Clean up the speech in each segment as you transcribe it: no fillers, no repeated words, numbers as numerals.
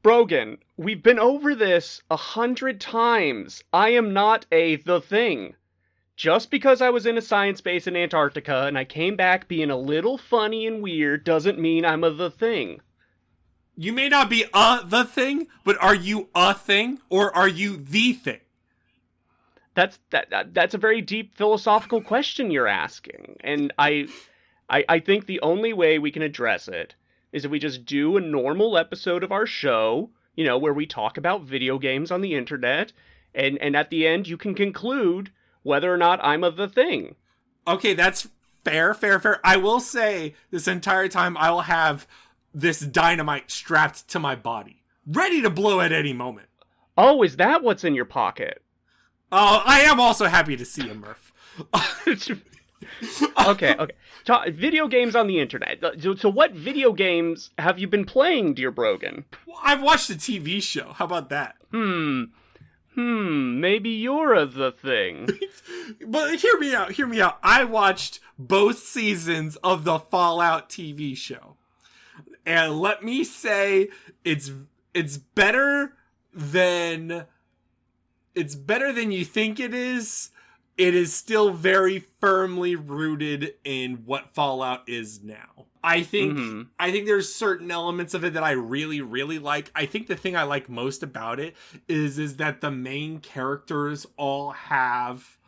Brogan, we've been over this 100 times. I am not the thing. Just because I was in a science base in Antarctica and I came back being a little funny and weird doesn't mean I'm the thing. You may not be the thing, but are you a thing or are you the thing? That's a very deep philosophical question you're asking, and I think the only way we can address it is if we just do a normal episode of our show, where we talk about video games on the internet, and at the end you can conclude whether or not I'm the thing. Okay, that's fair. I will say this entire time I will have this dynamite strapped to my body, ready to blow at any moment. Oh, is that what's in your pocket? Oh, I am also happy to see you, Murph. Okay. Video games on the internet. So what video games have you been playing, dear Brogan? Well, I've watched a TV show. How about that? Maybe you're the thing. But hear me out. I watched both seasons of the Fallout TV show. And let me say, it's better than you think it is. It is still very firmly rooted in what Fallout is now. I think there's certain elements of it that I really, really like. I think the thing I like most about it is that the main characters all have,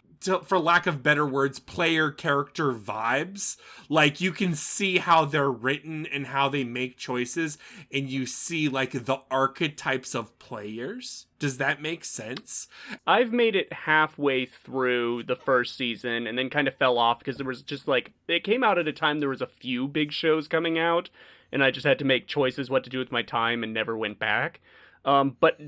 for lack of better words, player character vibes. Like, you can see how they're written and how they make choices, and you see like the archetypes of players. Does that make sense? I've made it halfway through the first season and then kind of fell off because there was just it came out at a time there was a few big shows coming out, and I just had to make choices what to do with my time and never went back. But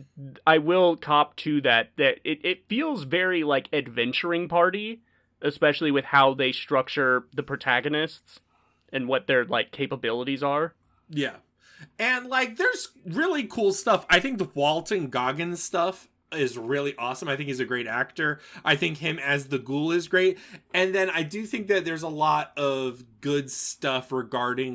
I will cop to that it feels very like Adventuring Party, especially with how they structure the protagonists and what their capabilities are. Yeah. And there's really cool stuff. I think the Walton Goggins stuff is really awesome. I think he's a great actor. I think him as the ghoul is great. And then I do think that there's a lot of good stuff regarding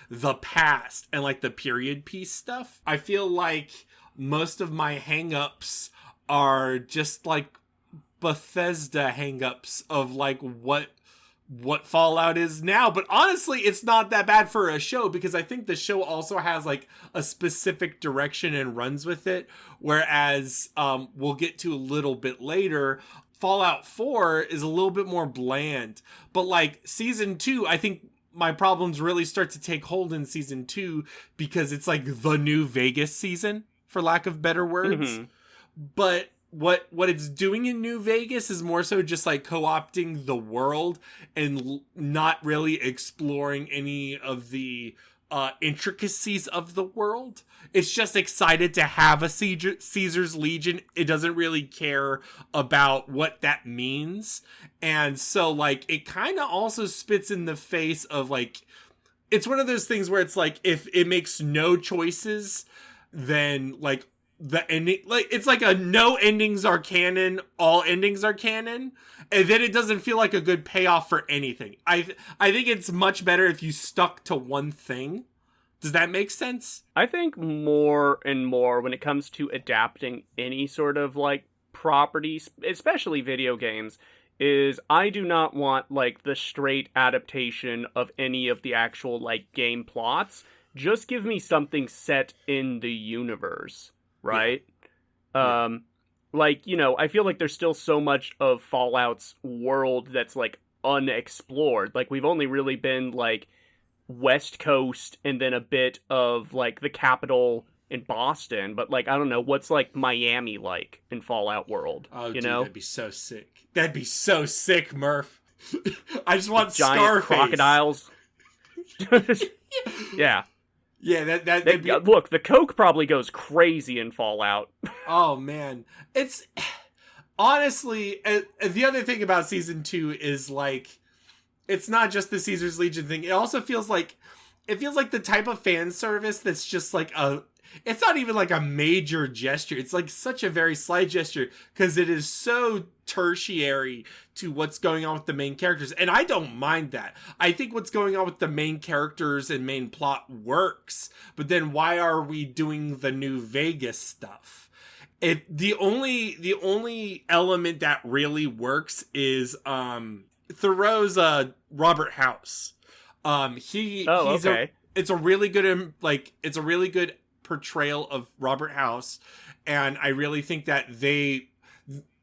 the past and the period piece stuff. I feel like most of my hang-ups are just Bethesda hang-ups of what Fallout is now. But honestly, it's not that bad for a show, because I think the show also has a specific direction and runs with it. Whereas we'll get to a little bit later, Fallout 4 is a little bit more bland. But season 2, I think my problems really start to take hold in season 2, because it's the new Vegas season, for lack of better words. Mm-hmm. But what it's doing in New Vegas is more so just co-opting the world and not really exploring any of the intricacies of the world. It's just excited to have a Caesar's Legion. It doesn't really care about what that means. And so it kind of also spits in the face of it's one of those things where it's if it makes no choices, then the ending, it's a no endings are canon, all endings are canon, and then it doesn't feel like a good payoff for anything. I think it's much better if you stuck to one thing. Does that make sense? I think more and more when it comes to adapting any sort of property, especially video games, is I do not want the straight adaptation of any of the actual game plots. Just give me something set in the universe, right? Yeah. I feel like there's still so much of Fallout's world that's unexplored. We've only really been West Coast and then a bit of the capital in Boston, but I don't know what's Miami in Fallout world. Oh, dude, that'd be so sick. That'd be so sick, Murph. I just want giant Scarface. Crocodiles. Yeah. Yeah, that'd be... Look, the Coke probably goes crazy in Fallout. Oh man, it's honestly the other thing about season 2 is like it's not just the Caesar's Legion thing. It also feels like the type of fan service that's just like it's not even like a major gesture. It's like such a very slight gesture because it is so tertiary to what's going on with the main characters. And I don't mind that. I think what's going on with the main characters and main plot works. But then why are we doing the New Vegas stuff? The only element that really works is Thoreau's Robert House. It's a really good portrayal of Robert House, and I really think that the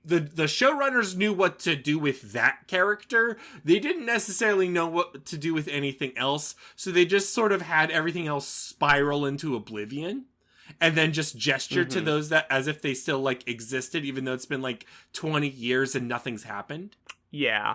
showrunners knew what to do with that character. They didn't necessarily know what to do with anything else, so they just sort of had everything else spiral into oblivion, and then just gestured to those that as if they still like existed, even though it's been like 20 years and nothing's happened. Yeah.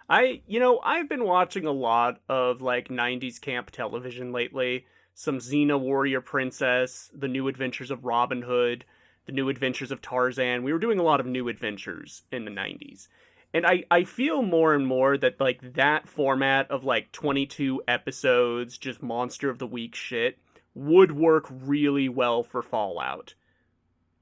I've been watching a lot of like 90s camp television lately. Some Xena Warrior Princess, The New Adventures of Robin Hood, The New Adventures of Tarzan. We were doing a lot of new adventures in the 90s. And I feel more and more that like that format of like 22 episodes, just monster of the week shit, would work really well for Fallout.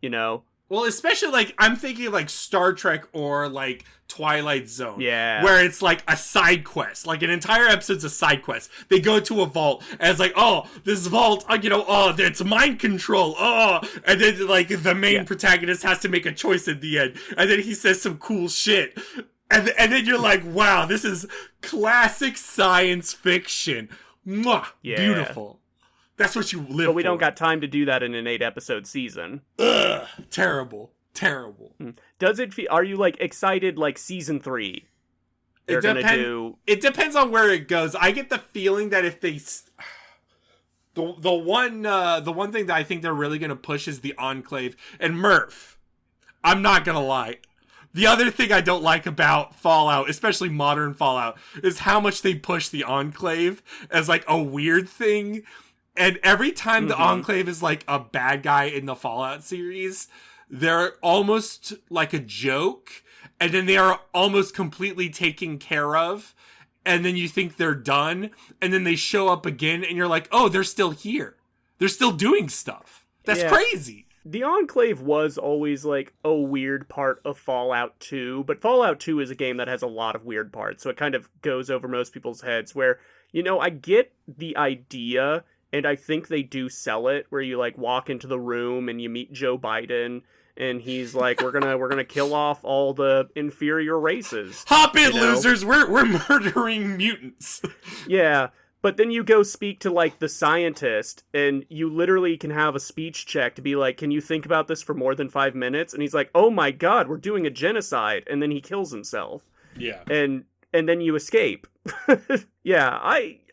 You know? Well, especially, like, I'm thinking of, like, Star Trek or, like, Twilight Zone. Yeah. Where it's, like, a side quest. Like, an entire episode's a side quest. They go to a vault, and it's like, oh, this vault, it's mind control, and then, like, the main protagonist has to make a choice at the end. And then he says some cool shit. And then you're like, wow, this is classic science fiction. Mwah! Yeah. Beautiful. That's what you live for. But we don't got time to do that in an 8-episode season. Ugh, terrible. Does it feel, are you like excited like season 3? They're gonna do... It depends on where it goes. I get the feeling that if they... The one thing that I think they're really gonna push is the Enclave. And Murph, I'm not gonna lie. The other thing I don't like about Fallout, especially modern Fallout, is how much they push the Enclave as like a weird thing. And every time the Enclave is like a bad guy in the Fallout series, they're almost like a joke, and then they are almost completely taken care of, and then you think they're done, and then they show up again, and you're like, oh, they're still here. They're still doing stuff. That's crazy. The Enclave was always like a weird part of Fallout 2, but Fallout 2 is a game that has a lot of weird parts, so it kind of goes over most people's heads where, I get the idea. And I think they do sell it, where you like walk into the room and you meet Joe Biden, and he's like, "We're gonna kill off all the inferior races. Hop in, losers! We're murdering mutants." Yeah, but then you go speak to like the scientist, and you literally can have a speech check to be like, "Can you think about this for more than 5 minutes?" And he's like, "Oh my god, we're doing a genocide!" And then he kills himself. Yeah, and then you escape. Yeah,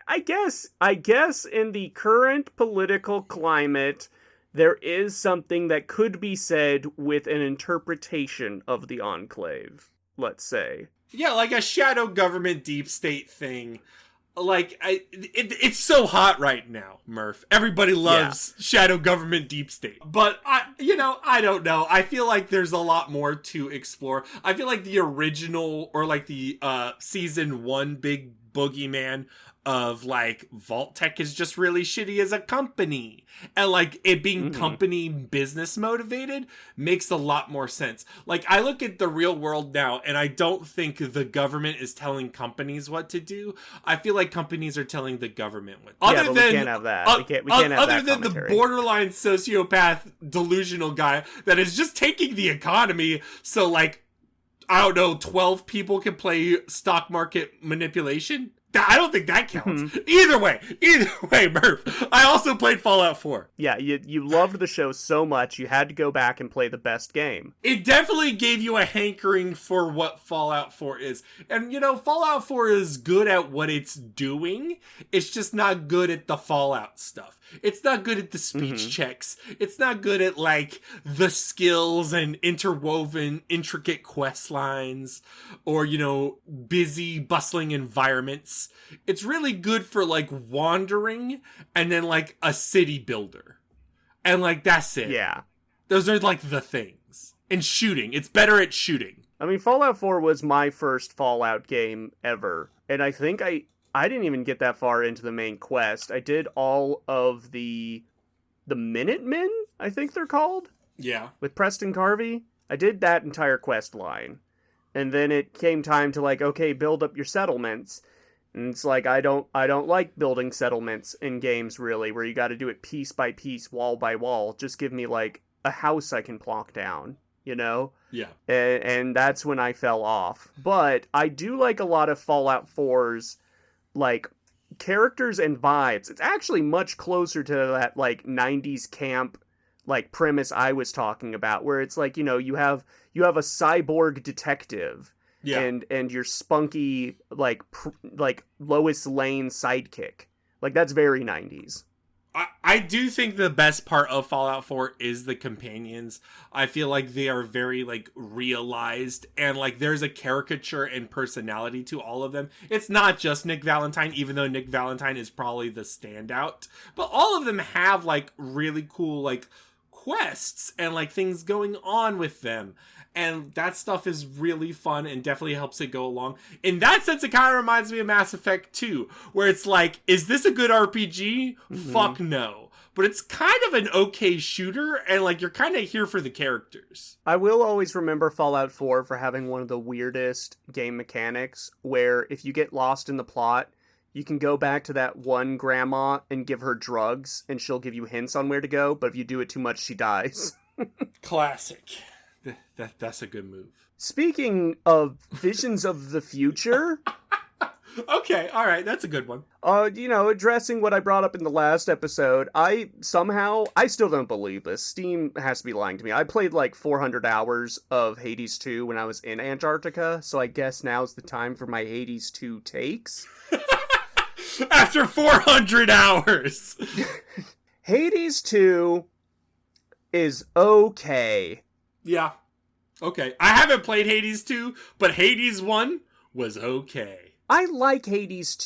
I guess in the current political climate, there is something that could be said with an interpretation of the Enclave, let's say. Yeah, like a shadow government deep state thing. Like, it's so hot right now, Murph. Everybody loves shadow government deep state. But, I don't know. I feel like there's a lot more to explore. I feel like the original, or like the season 1 big boogeyman of like Vault-Tec is just really shitty as a company, and like it being company business motivated makes a lot more sense. Like, I look at the real world now, and I don't think the government is telling companies what to do. I feel like companies are telling the government what. We can't have that. We can't have other that than the borderline sociopath delusional guy that is just taking the economy. So like, I don't know, 12 people can play stock market manipulation. I don't think that counts. Either way, Murph. I also played Fallout 4. Yeah, you loved the show so much, you had to go back and play the best game. It definitely gave you a hankering for what Fallout 4 is. And, Fallout 4 is good at what it's doing. It's just not good at the Fallout stuff. It's not good at the speech checks. It's not good at, like, the skills and interwoven, intricate quest lines or, busy, bustling environments. it's really good for like wandering and then like a city builder. And like that's it. Yeah. Those are like the things. And shooting. It's better at shooting. I mean, Fallout 4 was my first Fallout game ever, and I think I didn't even get that far into the main quest. I did all of the Minutemen, I think they're called, Yeah. with Preston Garvey. I did that entire quest line, and then it came time to like, okay, build up your settlements, and it's like I don't like building settlements in games really, where you got to do it piece by piece, wall by wall. Just give me like a house I can plonk down, you know? Yeah. And that's when I fell off. But I do like a lot of Fallout 4's, like, characters and vibes. It's actually much closer to that, like, 90s camp, like, premise I was talking about, where it's like, you know, you have a cyborg detective. Yeah. And your spunky, like Lois Lane sidekick. Like, that's very 90s. I do think the best part of Fallout 4 is the companions. I feel like they are very, like, realized, and, like, there's a caricature and personality to all of them. It's not just Nick Valentine, even though Nick Valentine is probably the standout. But all of them have, like, really cool, like, quests and, like, things going on with them. And that stuff is really fun and definitely helps it go along. In that sense, it kind of reminds me of Mass Effect 2, where it's like, is this a good RPG? Mm-hmm. Fuck no. But it's kind of an okay shooter, and like you're kind of here for the characters. I will always remember Fallout 4 for having one of the weirdest game mechanics, where if you get lost in the plot, you can go back to that one grandma and give her drugs, and she'll give you hints on where to go, but if you do it too much, she dies. Classic. That's a good move. Speaking of visions of the future... Okay, alright, that's a good one. You know, addressing what I brought up in the last episode, I still don't believe this. Steam has to be lying to me. I played like 400 hours of Hades 2 when I was in Antarctica, so I guess now's the time for my Hades 2 takes. After 400 hours! Hades 2 is okay. Yeah. Okay. I haven't played Hades 2, but Hades 1 was okay. I like Hades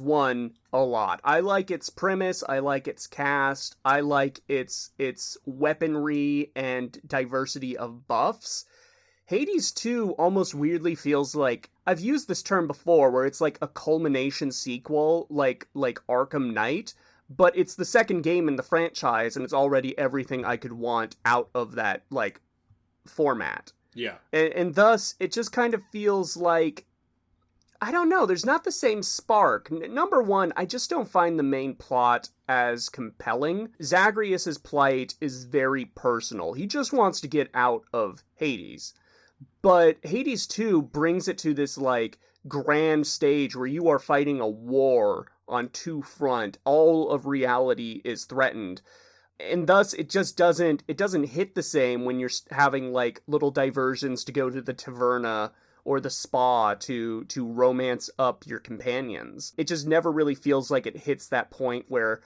1 a lot. I like its premise, I like its cast, I like its weaponry and diversity of buffs. Hades 2 almost weirdly feels like, I've used this term before, where it's like a culmination sequel, like Arkham Knight, but it's the second game in the franchise, and it's already everything I could want out of that, like, format. Yeah. And thus, it just kind of feels like, I don't know, there's not the same spark. Number one, I just don't find the main plot as compelling. Zagreus's plight is very personal. He just wants to get out of Hades. But Hades 2 brings it to this, like, grand stage where you are fighting a war on two fronts. All of reality is threatened. And thus, it just doesn't hit the same when you're having, like, little diversions to go to the taverna or the spa to romance up your companions. It just never really feels like it hits that point where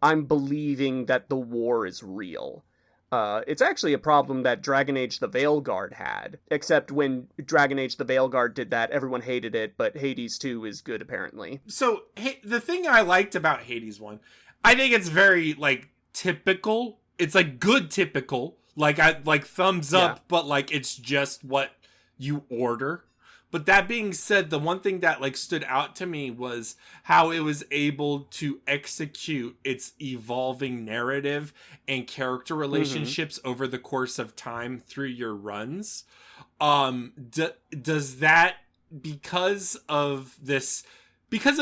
I'm believing that the war is real. It's actually a problem that Dragon Age the Veilguard had, except when Dragon Age the Veilguard did that, everyone hated it, but Hades 2 is good, apparently. So, the thing I liked about Hades 1, I think it's very, like, typical. It's, like, good typical. Like, thumbs up, yeah. But, like, it's just what you order. But that being said, the one thing that, like, stood out to me was how it was able to execute its evolving narrative and character relationships over the course of time through your runs. Does that, because of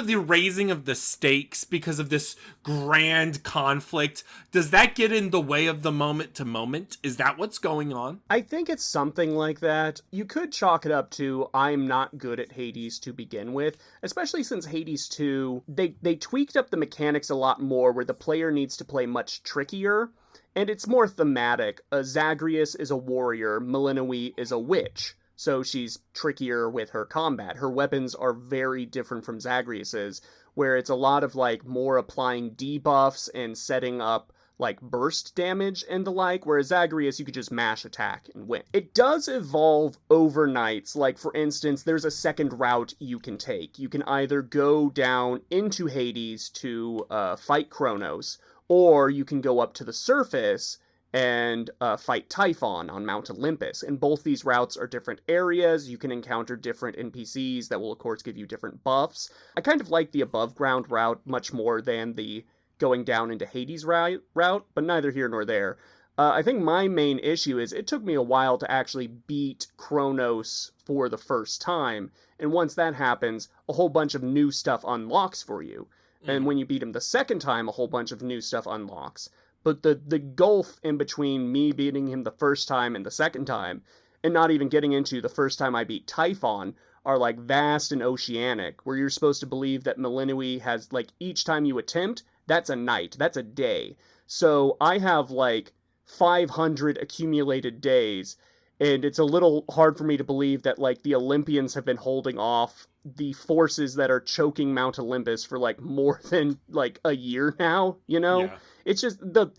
the raising of the stakes, because of this grand conflict, does that get in the way of the moment to moment? Is that what's going on? I think it's something like that. You could chalk it up to, I'm not good at Hades to begin with, especially since Hades 2, they tweaked up the mechanics a lot more where the player needs to play much trickier, and it's more thematic. Zagreus is a warrior, Melinoe is a witch. So she's trickier with her combat. Her weapons are very different from Zagreus's, where it's a lot of, like, more applying debuffs and setting up, like burst damage and the like, whereas Zagreus you could just mash attack and win. It does evolve overnights, like for instance, there's a second route you can take. You can either go down into Hades to fight Kronos, or you can go up to the surface and fight Typhon on Mount Olympus. And both these routes are different areas. You can encounter different NPCs that will, of course, give you different buffs. I kind of like the above ground route much more than the going down into Hades route, but neither here nor there. I think my main issue is it took me a while to actually beat Kronos for the first time. And once that happens, a whole bunch of new stuff unlocks for you. And when you beat him the second time, a whole bunch of new stuff unlocks. But the gulf in between me beating him the first time and the second time, and not even getting into the first time I beat Typhon, are like vast and oceanic, where you're supposed to believe that Milinui has, like, each time you attempt, that's a night, that's a day. So I have like 500 accumulated days, and it's a little hard for me to believe that like the Olympians have been holding off the forces that are choking Mount Olympus for like more than like a year now, you know? Yeah. It's just the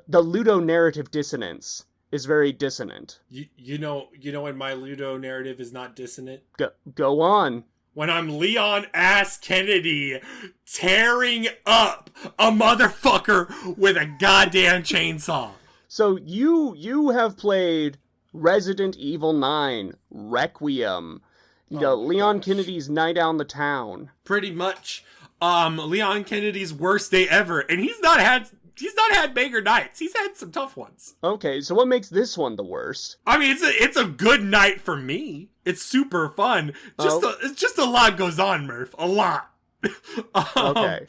Ludo narrative dissonance is very dissonant. You know when my Ludo narrative is not dissonant? Go on. When I'm Leon Ass Kennedy tearing up a motherfucker with a goddamn chainsaw. So you have played Resident Evil 9, Requiem, Leon Kennedy's Night on the Town. Pretty much. Leon Kennedy's worst day ever, and he's not had bigger nights. He's had some tough ones. Okay, so what makes this one the worst? I mean, it's a good night for me. It's super fun. Just a lot goes on, Murph. A lot. Okay.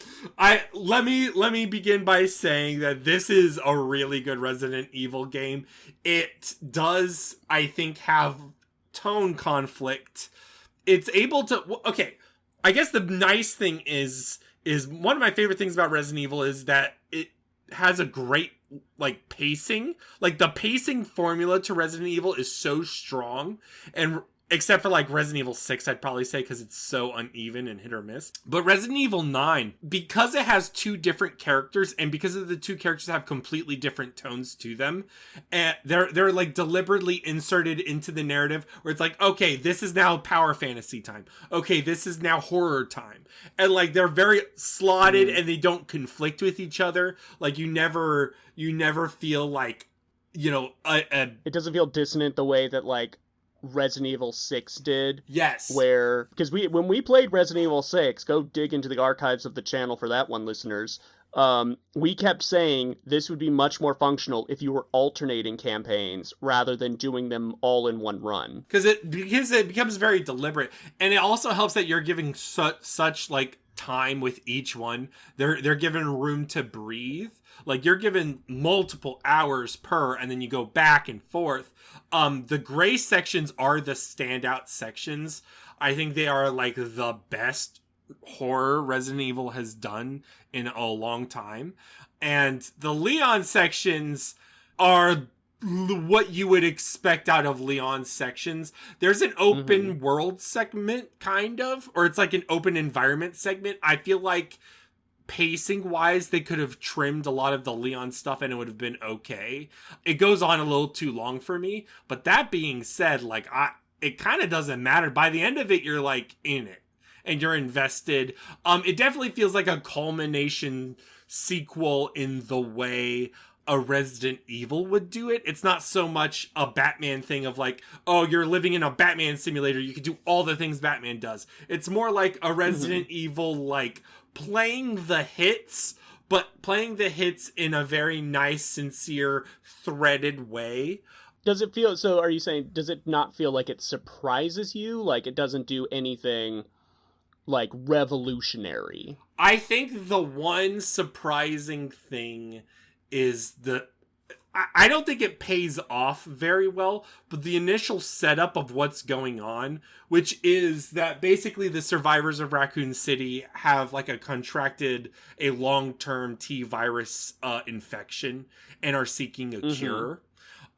Let me begin by saying that this is a really good Resident Evil game. It does, I think, have tone conflict. It's able to. Okay, I guess the nice thing is one of my favorite things about Resident Evil is that it has a great like pacing. Like the pacing formula to Resident Evil is so strong, and except for like Resident Evil 6, I'd probably say, because it's so uneven and hit or miss. But Resident Evil 9, because it has two different characters, and because of the two characters have completely different tones to them, and they're like deliberately inserted into the narrative where it's like, okay, this is now power fantasy time. Okay, this is now horror time. And like they're very slotted and they don't conflict with each other. Like you never feel like, you know, it doesn't feel dissonant the way that like Resident Evil 6 did. Yes. Where, because when we played Resident Evil 6, go dig into the archives of the channel for that one, listeners, we kept saying this would be much more functional if you were alternating campaigns rather than doing them all in one run. Because it becomes very deliberate. And it also helps that you're giving such like time with each one. They're given room to breathe. Like you're given multiple hours per, and then you go back and forth. The gray sections are the standout sections. I think they are like the best horror Resident Evil has done in a long time. And the Leon sections are what you would expect out of Leon sections. There's an open world segment, kind of, or it's like an open environment segment. I feel like pacing wise they could have trimmed a lot of the Leon stuff and it would have been okay. It goes on a little too long for me, but that being said, like it kind of doesn't matter. By the end of it, you're like in it and you're invested. It definitely feels like a culmination sequel in the way a Resident Evil would do it. It's not so much a Batman thing of like, oh, you're living in a Batman simulator, you can do all the things Batman does. It's more like a Resident Evil, like playing the hits, but playing the hits in a very nice, sincere, threaded way. Does it feel, so are you saying, does it not feel like it surprises you? Like it doesn't do anything like revolutionary? I think the one surprising thing is I don't think it pays off very well, but the initial setup of what's going on, which is that basically the survivors of Raccoon City have like a long-term T-virus infection and are seeking a cure.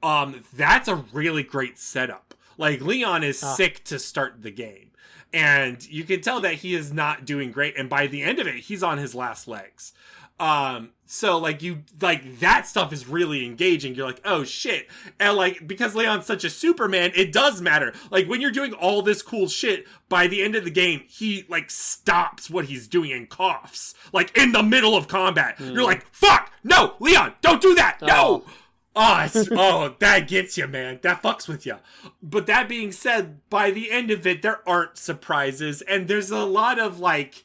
That's a really great setup. Like Leon is sick to start the game, and you can tell that he is not doing great. And by the end of it, he's on his last legs. So like you like that stuff is really engaging. You're like, oh shit. And like because Leon's such a Superman, it does matter. Like when you're doing all this cool shit, by the end of the game, he like stops what he's doing and coughs. Like in the middle of combat. You're like, fuck! No, Leon, don't do that! No! Oh, that gets you, man. That fucks with you. But that being said, by the end of it, there aren't surprises, and there's a lot of like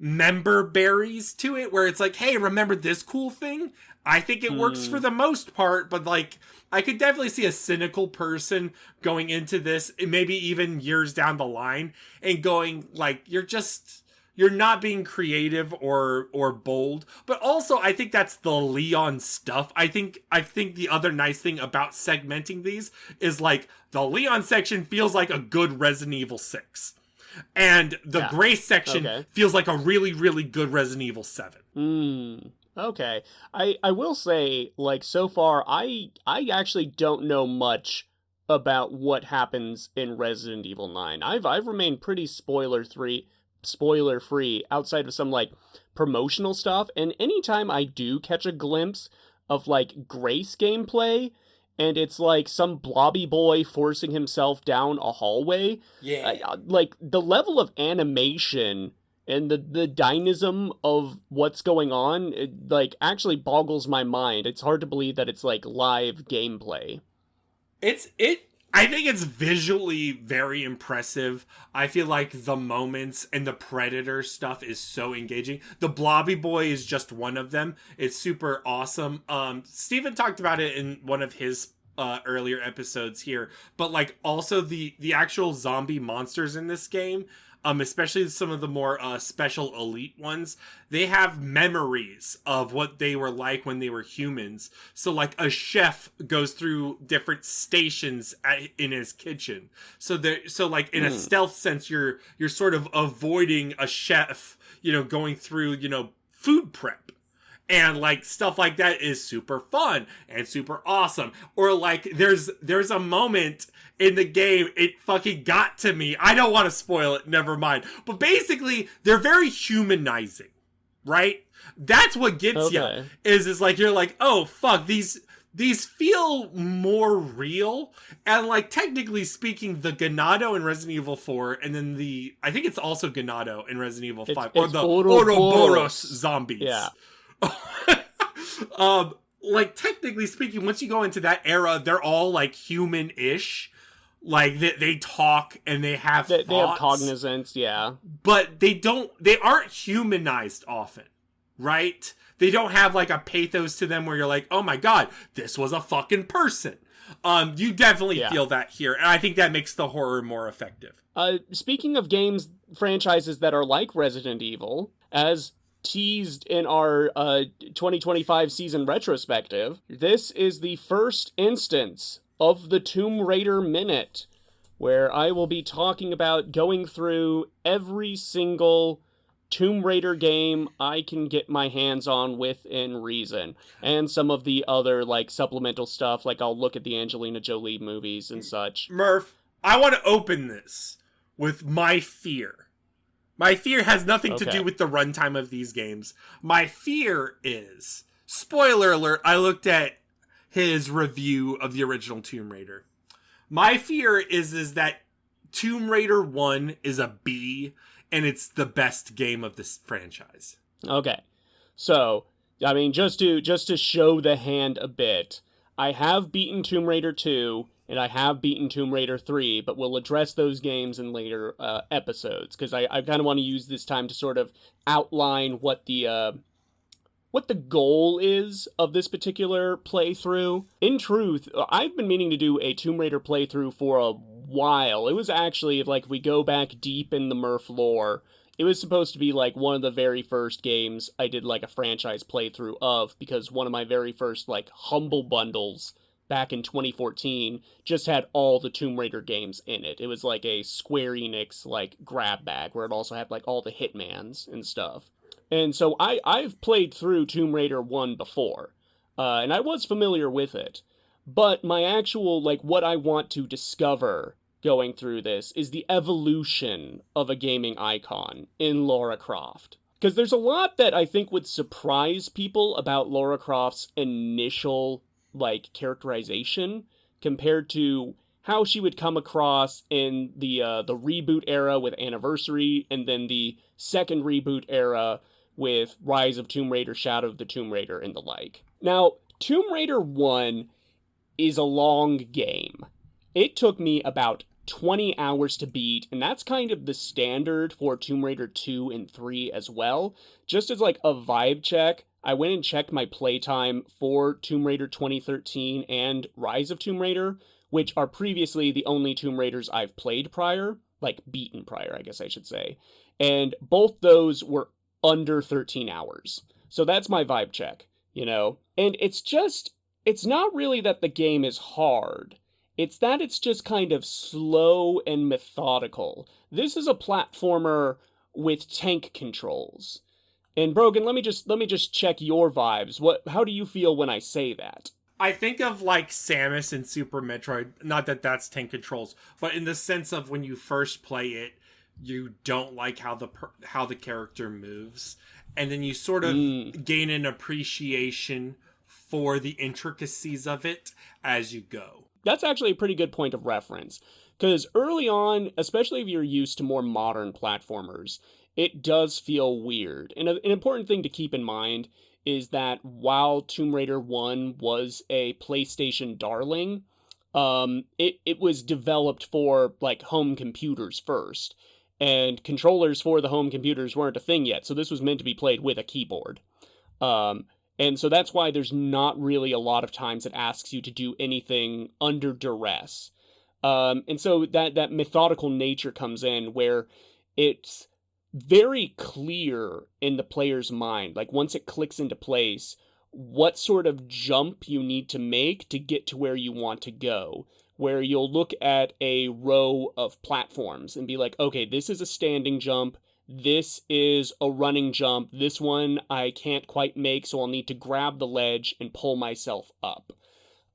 member berries to it where it's like, hey, remember this cool thing? I think it works for the most part, but like I could definitely see a cynical person going into this, maybe even years down the line, and going like, you're not being creative or bold. But also I think that's the Leon stuff. I think the other nice thing about segmenting these is like the Leon section feels like a good Resident Evil 6. And the Grace section feels like a really, really good Resident Evil 7. Okay. I will say, like, so far, I actually don't know much about what happens in Resident Evil 9. I've remained pretty spoiler free outside of some, like, promotional stuff. And anytime I do catch a glimpse of, like, Grace gameplay, and it's like some blobby boy forcing himself down a hallway. Yeah. Like, the level of animation and the dynamism of what's going on, it, like, actually boggles my mind. It's hard to believe that it's, like, live gameplay. I think it's visually very impressive. I feel like the moments and the Predator stuff is so engaging. The Blobby Boy is just one of them. It's super awesome. Steven talked about it in one of his earlier episodes here, but like also the actual zombie monsters in this game, especially some of the more special elite ones, they have memories of what they were like when they were humans. So like a chef goes through different stations in his kitchen. So like in a stealth sense, you're sort of avoiding a chef, going through, food prep. And like stuff like that is super fun and super awesome. Or like there's a moment in the game, it fucking got to me. I don't want to spoil it, never mind. But basically, they're very humanizing, right? That's what gets you. Is like you're like, oh fuck, these feel more real. And like technically speaking, the Ganado in Resident Evil 4, and then I think it's also Ganado in Resident Evil 5, or the Ouroboros zombies. Yeah. Like technically speaking, once you go into that era, they're all like human-ish. Like they talk and they have thoughts. They have cognizance, yeah. But they aren't humanized often, right? They don't have like a pathos to them where you're like, oh my god, this was a fucking person. You definitely feel that here, and I think that makes the horror more effective. Speaking of franchises that are like Resident Evil, as teased in our 2025 season retrospective, this is the first instance of the Tomb Raider Minute, where I will be talking about going through every single Tomb Raider game I can get my hands on within reason, and some of the other like supplemental stuff, like I'll look at the Angelina Jolie movies and such. Murph, I want to open this with my fear. My fear has nothing to do with the runtime of these games. My fear is, spoiler alert, I looked at his review of the original Tomb Raider. My fear is that Tomb Raider 1 is a B, and it's the best game of this franchise. Okay. So, I mean, just to show the hand a bit, I have beaten Tomb Raider 2, and I have beaten Tomb Raider 3, but we'll address those games in later episodes, because I kind of want to use this time to sort of outline what the goal is of this particular playthrough. In truth, I've been meaning to do a Tomb Raider playthrough for a while. It was actually, if we go back deep in the Murph lore, it was supposed to be like one of the very first games I did like a franchise playthrough of, because one of my very first like humble bundles back in 2014 just had all the Tomb Raider games in it. It was like a Square Enix like grab bag where it also had like all the Hitmans and stuff. And so I've played through Tomb Raider 1 before, and I was familiar with it. But my actual, like, what I want to discover going through this is the evolution of a gaming icon in Lara Croft. Because there's a lot that I think would surprise people about Lara Croft's initial, like, characterization compared to how she would come across in the reboot era with Anniversary, and then the second reboot era with Rise of Tomb Raider, Shadow of the Tomb Raider, and the like. Now, Tomb Raider 1 is a long game. It took me about 20 hours to beat, and that's kind of the standard for Tomb Raider 2 and 3 as well. Just as like a vibe check, I went and checked my playtime for Tomb Raider 2013 and Rise of Tomb Raider, which are previously the only Tomb Raiders I've played prior, like beaten prior, I guess I should say. And both those were under 13 hours. So that's my vibe check, you know? And it's not really that the game is hard. It's that it's just kind of slow and methodical. This is a platformer with tank controls. And Brogan, let me just check your vibes. How do you feel when I say that? I think of like Samus in Super Metroid, not that that's tank controls, but in the sense of when you first play it, you don't like how the character moves, and then you sort of gain an appreciation for the intricacies of it as you go. That's actually a pretty good point of reference. Because early on, especially if you're used to more modern platformers, it does feel weird. And an important thing to keep in mind is that while Tomb Raider 1 was a PlayStation darling, it was developed for like home computers first. And controllers for the home computers weren't a thing yet, so this was meant to be played with a keyboard. And so that's why there's not really a lot of times it asks you to do anything under duress. And so that methodical nature comes in where it's very clear in the player's mind, like once it clicks into place, what sort of jump you need to make to get to where you want to go. Where you'll look at a row of platforms and be like, okay, this is a standing jump. This is a running jump. This one I can't quite make, so I'll need to grab the ledge and pull myself up.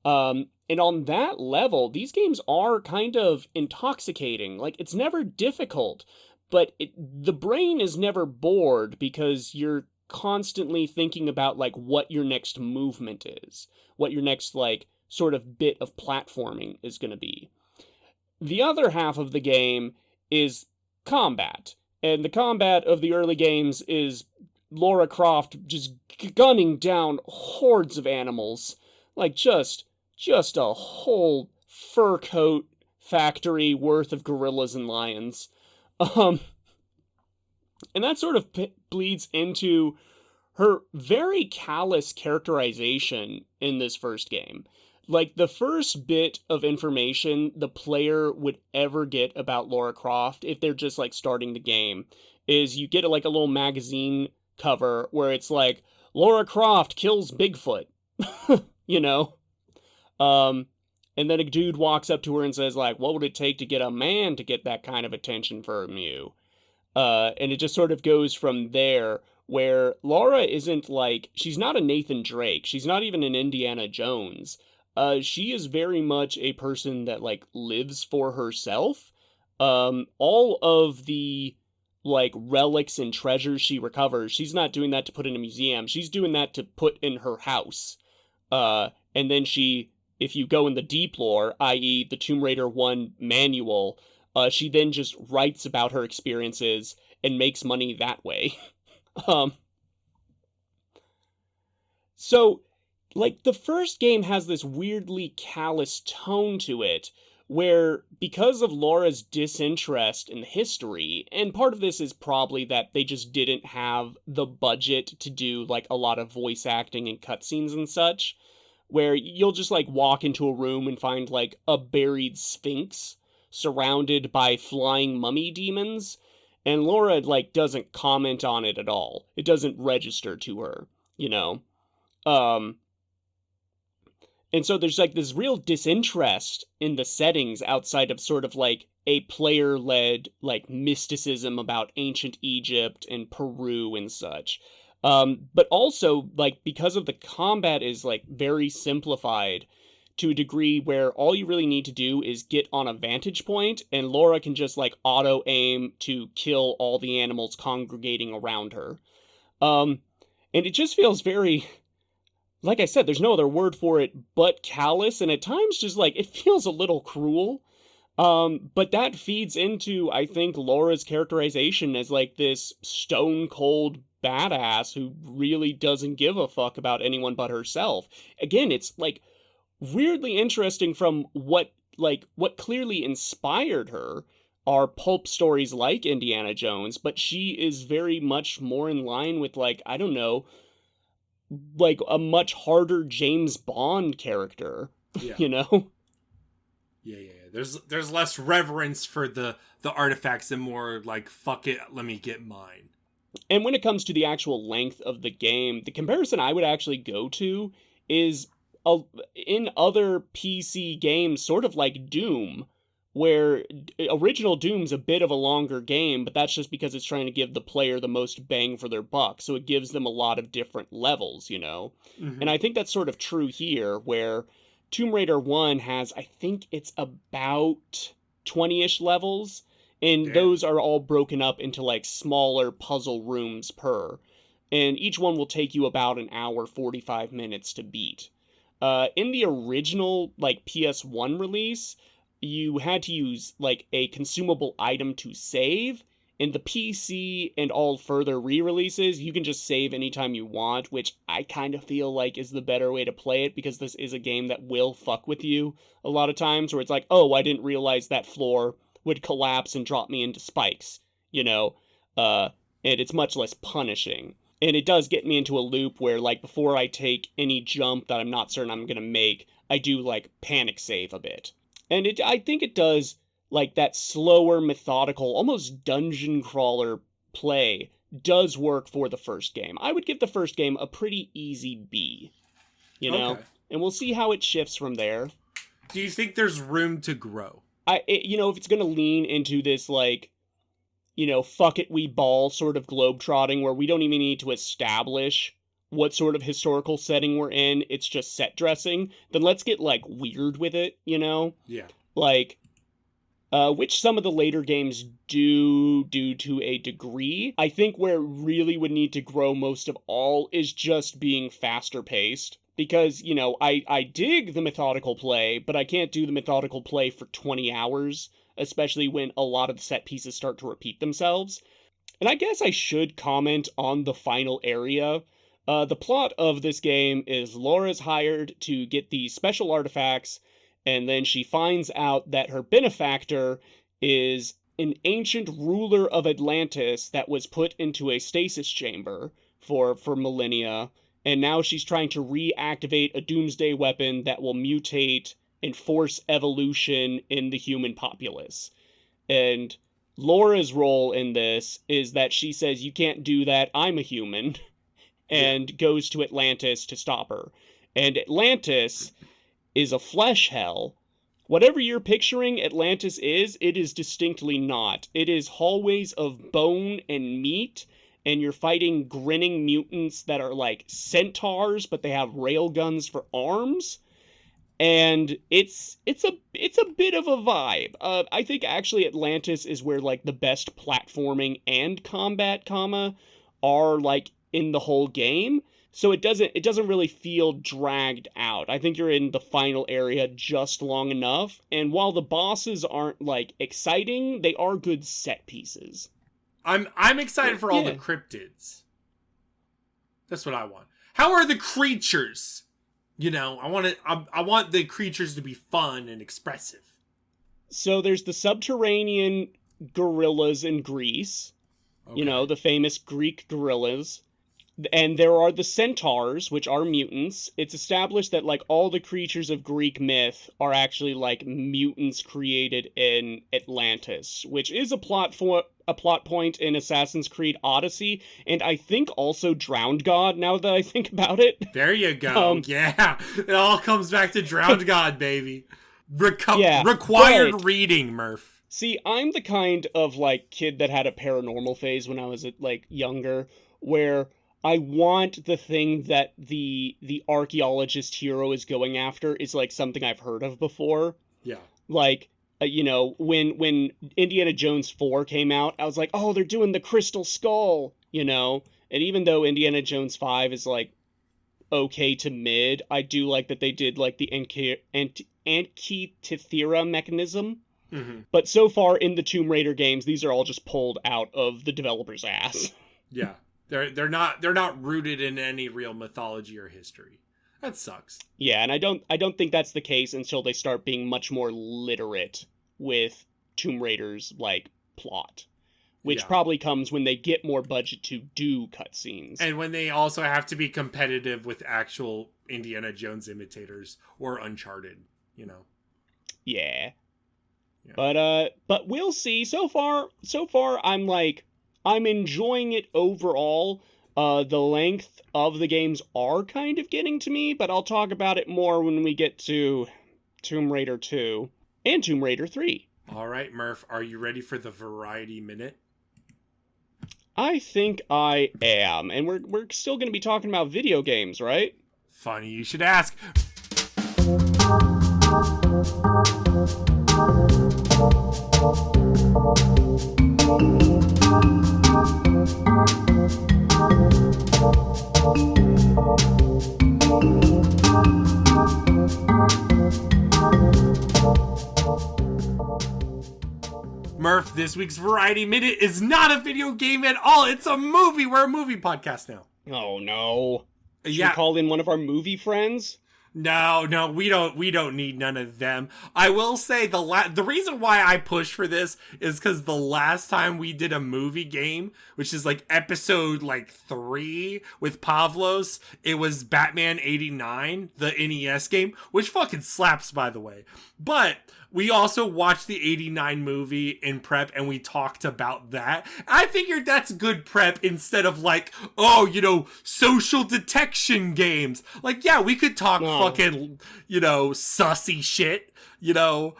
And on that level, these games are kind of intoxicating. Like, it's never difficult, but the brain is never bored because you're constantly thinking about, like, what your next movement is. What your next, like, sort of bit of platforming is going to be. The other half of the game is combat. And the combat of the early games is Lara Croft just gunning down hordes of animals. Like just a whole fur coat factory worth of gorillas and lions. And that sort of bleeds into her very callous characterization in this first game. Like, the first bit of information the player would ever get about Lara Croft, if they're just, like, starting the game, is you get, like, a little magazine cover where it's like, Lara Croft kills Bigfoot, you know? And then a dude walks up to her and says, like, what would it take to get a man to get that kind of attention from you? And it just sort of goes from there, where Lara isn't, like, she's not a Nathan Drake, she's not even an Indiana Jones. She is very much a person that, like, lives for herself. All of the, like, relics and treasures she recovers, she's not doing that to put in a museum. She's doing that to put in her house. And then if you go in the deep lore, i.e. the Tomb Raider 1 manual, she then just writes about her experiences and makes money that way. So, like, the first game has this weirdly callous tone to it, where, because of Laura's disinterest in history, and part of this is probably that they just didn't have the budget to do, like, a lot of voice acting and cutscenes and such, where you'll just, like, walk into a room and find, like, a buried sphinx surrounded by flying mummy demons, and Laura, like, doesn't comment on it at all. It doesn't register to her, you know? And so there's, like, this real disinterest in the settings outside of sort of, like, a player-led, like, mysticism about ancient Egypt and Peru and such. But also, like, because of the combat is, like, very simplified to a degree where all you really need to do is get on a vantage point, and Laura can just, like, auto-aim to kill all the animals congregating around her. And it just feels very, like I said, there's no other word for it but callous, and at times just like it feels a little cruel. But that feeds into, I think, Laura's characterization as like this stone cold badass who really doesn't give a fuck about anyone but herself. Again, it's like weirdly interesting from what clearly inspired her are pulp stories like Indiana Jones, but she is very much more in line with like, I don't know, like a much harder James Bond character, Yeah. you know? Yeah. There's less reverence for the artifacts and more like, fuck it, let me get mine. And when it comes to the actual length of the game, the comparison I would actually go to is a, in other PC games, sort of like Doom, where original Doom's a bit of a longer game, but that's just because it's trying to give the player the most bang for their buck, so it gives them a lot of different levels, you know? And Mm-hmm. I think that's sort of true here, where Tomb Raider 1 has, I think it's about 20-ish levels, and Damn. those are all broken up into like smaller puzzle rooms per, and each one will take you about an hour 45 minutes to beat. In the original like PS1 release, you had to use like a consumable item to save. In the PC and all further re-releases, you can just save anytime you want, which I kind of feel like is the better way to play it, because this is a game that will fuck with you a lot of times, where it's like, oh, I didn't realize that floor would collapse and drop me into spikes, you know, and it's much less punishing. And it does get me into a loop where, like, before I take any jump that I'm not certain I'm gonna make, I do, like, panic save a bit. And I think it does, like, that slower, methodical, almost dungeon crawler play does work for the first game. I would give the first game a pretty easy B, you know? Okay. And we'll see how it shifts from there. Do you think there's room to grow? If it's gonna lean into this, like, fuck it, we ball sort of globetrotting where we don't even need to establish what sort of historical setting we're in, it's just set dressing, then let's get, like, weird with it, you know? Yeah. Like, which some of the later games do to a degree. I think where it really would need to grow most of all is just being faster paced. Because, I dig the methodical play, but I can't do the methodical play for 20 hours, especially when a lot of the set pieces start to repeat themselves. And I guess I should comment on the final area. The plot of this game is Laura's hired to get these special artifacts, and then she finds out that her benefactor is an ancient ruler of Atlantis that was put into a stasis chamber for millennia, and now she's trying to reactivate a doomsday weapon that will mutate and force evolution in the human populace. And Laura's role in this is that she says, you can't do that, I'm a human, Yeah. and goes to Atlantis to stop her. And Atlantis is a flesh hell. Whatever you're picturing Atlantis is, it is distinctly not. It is hallways of bone and meat, and you're fighting grinning mutants that are like centaurs, but they have railguns for arms. And it's a bit of a vibe. I think actually Atlantis is where like the best platforming and combat are like in the whole game. So it doesn't really feel dragged out. I think you're in the final area just long enough, and while the bosses aren't like exciting, they are good set pieces. I'm excited for all the Yeah. cryptids. That's what I want. How are the creatures? I want the creatures to be fun and expressive. So there's the subterranean gorillas in Greece, Okay. the famous Greek gorillas. And there are the centaurs, which are mutants. It's established that like all the creatures of Greek myth are actually like mutants created in Atlantis, which is a plot point in Assassin's Creed Odyssey, and I think also Drowned God. Now that I think about it, There you go. Yeah. It all comes back to Drowned God, baby. yeah, Required but reading, Murph. see, I'm the kind of like kid that had a paranormal phase when I was like younger, where I want the thing that the archaeologist hero is going after is like something I've heard of before. Yeah. Like, when Indiana Jones 4 came out, I was like, oh, they're doing the Crystal Skull, And even though Indiana Jones 5 is, like, okay to mid, I do like that they did, like, the Antikythera mechanism. Mm-hmm. But so far in the Tomb Raider games, these are all just pulled out of the developer's ass. Yeah. They're not rooted in any real mythology or history. That sucks. Yeah, and I don't think that's the case until they start being much more literate with Tomb Raider's, like, plot. Which probably comes when they get more budget to do cutscenes. And when they also have to be competitive with actual Indiana Jones imitators or Uncharted, you know. Yeah. But we'll see. So far I'm enjoying it overall. The length of the games are kind of getting to me, but I'll talk about it more when we get to Tomb Raider 2 and Tomb Raider 3. All right, Murph, are you ready for the Variety Minute? I think I am, and we're still going to be talking about video games, right? Funny you should ask. Murph, this week's Variety Minute is not a video game at all. It's a movie. We're a movie podcast now. Oh, no. Should Yeah. we call in one of our movie friends? No, we don't need none of them. I will say the reason why I push for this is because the last time we did a movie game, which is like episode like 3 with Pavlos, it was Batman 89, the NES game, which fucking slaps, by the way. But we also watched the 89 movie in prep and we talked about that. I figured that's good prep instead of like, oh, you know, social detection games. Like, yeah, we could talk fucking, you know, sussy shit, you know.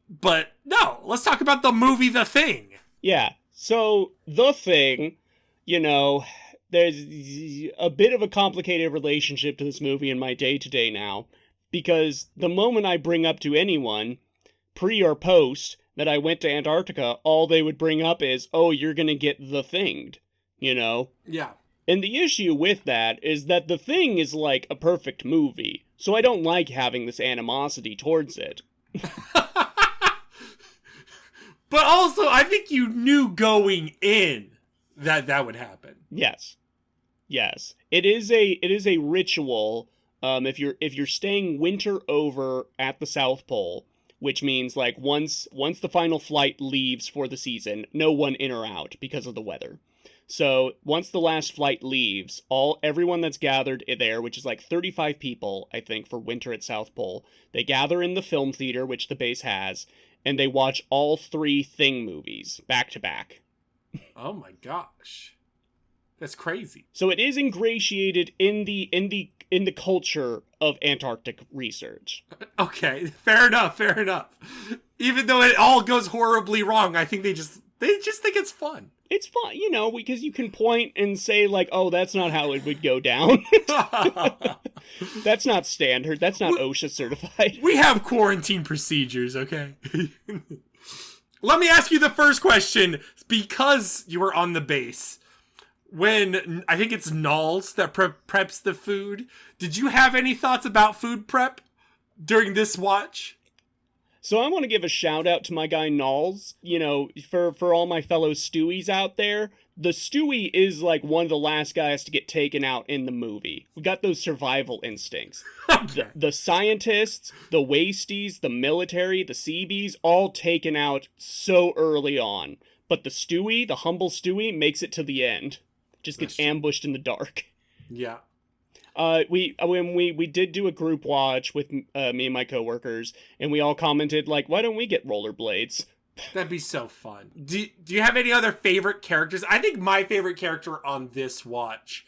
But no, let's talk about the movie The Thing. Yeah, so The Thing, you know, there's a bit of a complicated relationship to this movie in my day-to-day now. Because the moment I bring up to anyone, pre or post, that I went to Antarctica, all they would bring up is, oh, you're gonna get The Thinged, you know? Yeah. And the issue with that is that The Thing is like a perfect movie, so I don't like having this animosity towards it. But also, I think you knew going in that that would happen. Yes. It is a ritual. If you're staying winter over at the South Pole, which means like once the final flight leaves for the season, no one in or out because of the weather. So once the last flight leaves, everyone that's gathered there, which is like 35 people, I think, for winter at South Pole, they gather in the film theater, which the base has, and they watch all 3 Thing movies back to back. Oh my gosh. That's crazy. So it is ingratiated in the culture of Antarctic research. Okay, fair enough. Even though it all goes horribly wrong, I think they just think it's fun. It's fun, you know, because you can point and say, like, oh, that's not how it would go down. That's not standard. That's not OSHA certified. We have quarantine procedures, okay? Let me ask you the first question, because you were on the base. When, I think it's Knowles that preps the food, did you have any thoughts about food prep during this watch? So I want to give a shout out to my guy Knowles, you know, for all my fellow Stewies out there. The Stewie is like one of the last guys to get taken out in the movie. We got those survival instincts. Okay. The scientists, the wasties, the military, the Seabees, all taken out so early on. But the Stewie, the humble Stewie, makes it to the end. Just gets ambushed in the dark. Yeah. We did do a group watch with me and my coworkers, and we all commented, like, why don't we get rollerblades? That'd be so fun. Do you have any other favorite characters? I think my favorite character on this watch,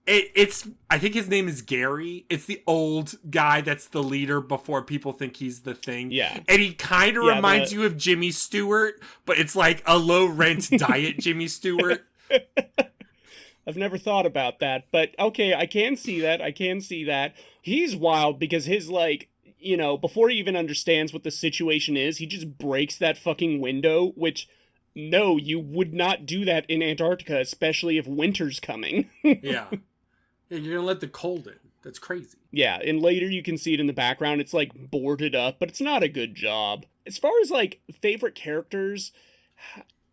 I think his name is Gary. It's the old guy that's the leader before people think he's the Thing. Yeah. And he kind of reminds you of Jimmy Stewart, but it's like a low-rent diet Jimmy Stewart. I've never thought about that, but okay, I can see that. He's wild because his, like, you know, before he even understands what the situation is, he just breaks that fucking window, which no, you would not do that in Antarctica, especially if winter's coming. Yeah. Yeah, you're gonna let the cold in. That's crazy. Yeah, and later you can see it in the background. It's like boarded up, but it's not a good job. As far as like favorite characters,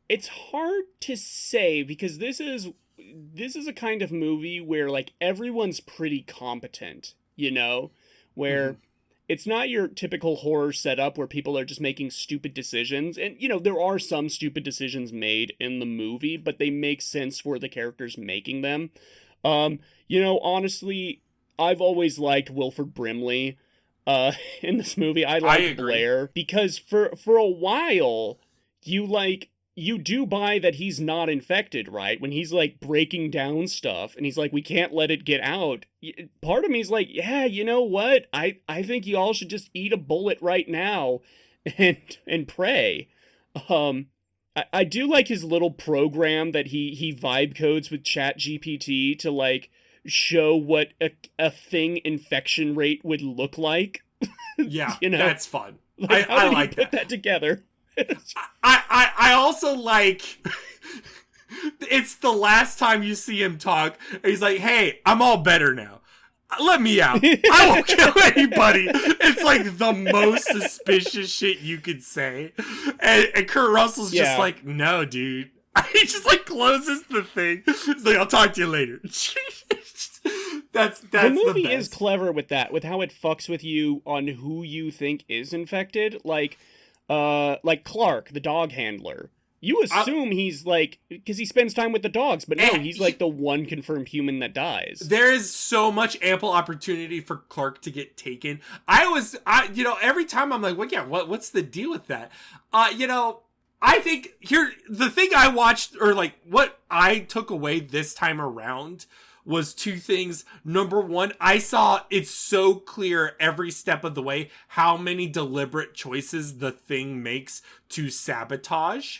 it's hard to say because this is a kind of movie where like everyone's pretty competent, you know, Mm-hmm. where it's not your typical horror setup where people are just making stupid decisions. And you know, there are some stupid decisions made in the movie, but they make sense for the characters making them. Honestly, I've always liked Wilford Brimley in this movie. I I like agree. Blair because for a while you do buy that he's not infected, right? When he's like breaking down stuff and he's like, we can't let it get out. Part of me is like, yeah, you know what? I think you all should just eat a bullet right now and pray. Um, I do like his little program that he vibe codes with Chat GPT to like show what a thing infection rate would look like. Yeah, You know, that's fun. like how I did he like put that. that together? I also like it's the last time you see him talk. He's like, "Hey, I'm all better now. Let me out. I won't kill anybody." It's like the most suspicious shit you could say. And Kurt Russell's just Yeah. like, "No, dude." He just like closes the thing. He's like, "I'll talk to you later." That's The the movie is best. clever with that, with how it fucks with you on who you think is infected. Like Clark, the dog handler. You I, assume he's like, because he spends time with the dogs, but no, and he's like the one confirmed human that dies. there is so much ample opportunity for Clark to get taken. Every time I'm like, well, yeah, what's the deal with that? I think the thing I watched, or like what I took away this time around, was two things. Number one, I saw it's so clear every step of the way how many deliberate choices the thing makes to sabotage.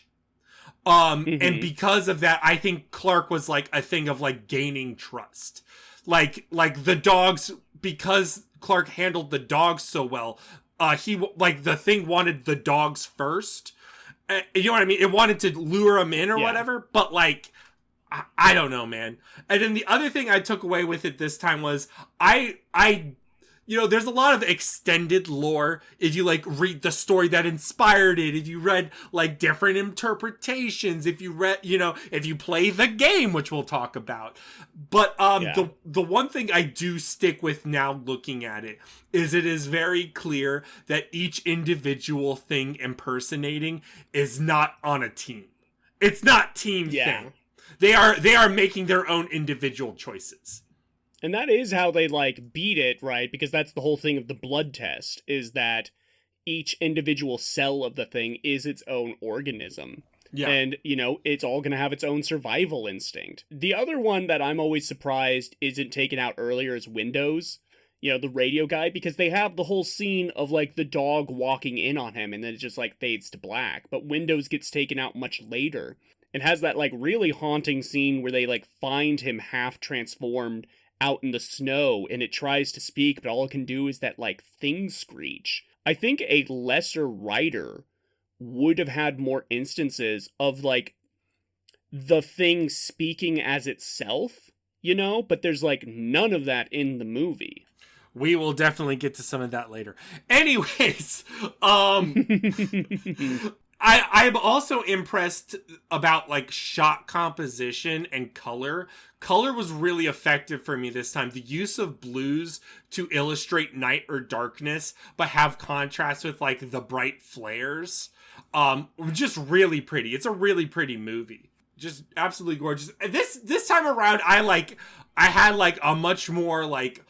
And Mm-hmm. because of that, I think Clark was like a thing of like gaining trust. Like the dogs, because Clark handled the dogs so well, he like the thing wanted the dogs first. You know what I mean? It wanted to lure him in or Yeah. whatever, but like I don't know, man. And then the other thing I took away with it this time was I there's a lot of extended lore if you like read the story that inspired it, if you read like different interpretations, if you read, if you play the game, which we'll talk about. But Yeah. the one thing I do stick with now looking at it is very clear that each individual thing impersonating is not on a team. It's not team Yeah. thing. They are making their own individual choices. And that is how they like beat it, right? Because that's the whole thing of the blood test, is that each individual cell of the thing is its own organism. Yeah. And, it's all going to have its own survival instinct. The other one that I'm always surprised isn't taken out earlier is Windows, the radio guy, because they have the whole scene of like the dog walking in on him and then it just like fades to black. But Windows gets taken out much later and has that like really haunting scene where they like find him half transformed out in the snow and it tries to speak, but all it can do is that like thing screech. I think a lesser writer would have had more instances of like the thing speaking as itself, but there's like none of that in the movie. We will definitely get to some of that later. Anyways, I'm also impressed about like shot composition and color. Color was really effective for me this time. The use of blues to illustrate night or darkness, but have contrast with like the bright flares. Just really pretty. It's a really pretty movie. Just absolutely gorgeous. This time around, I had like a much more like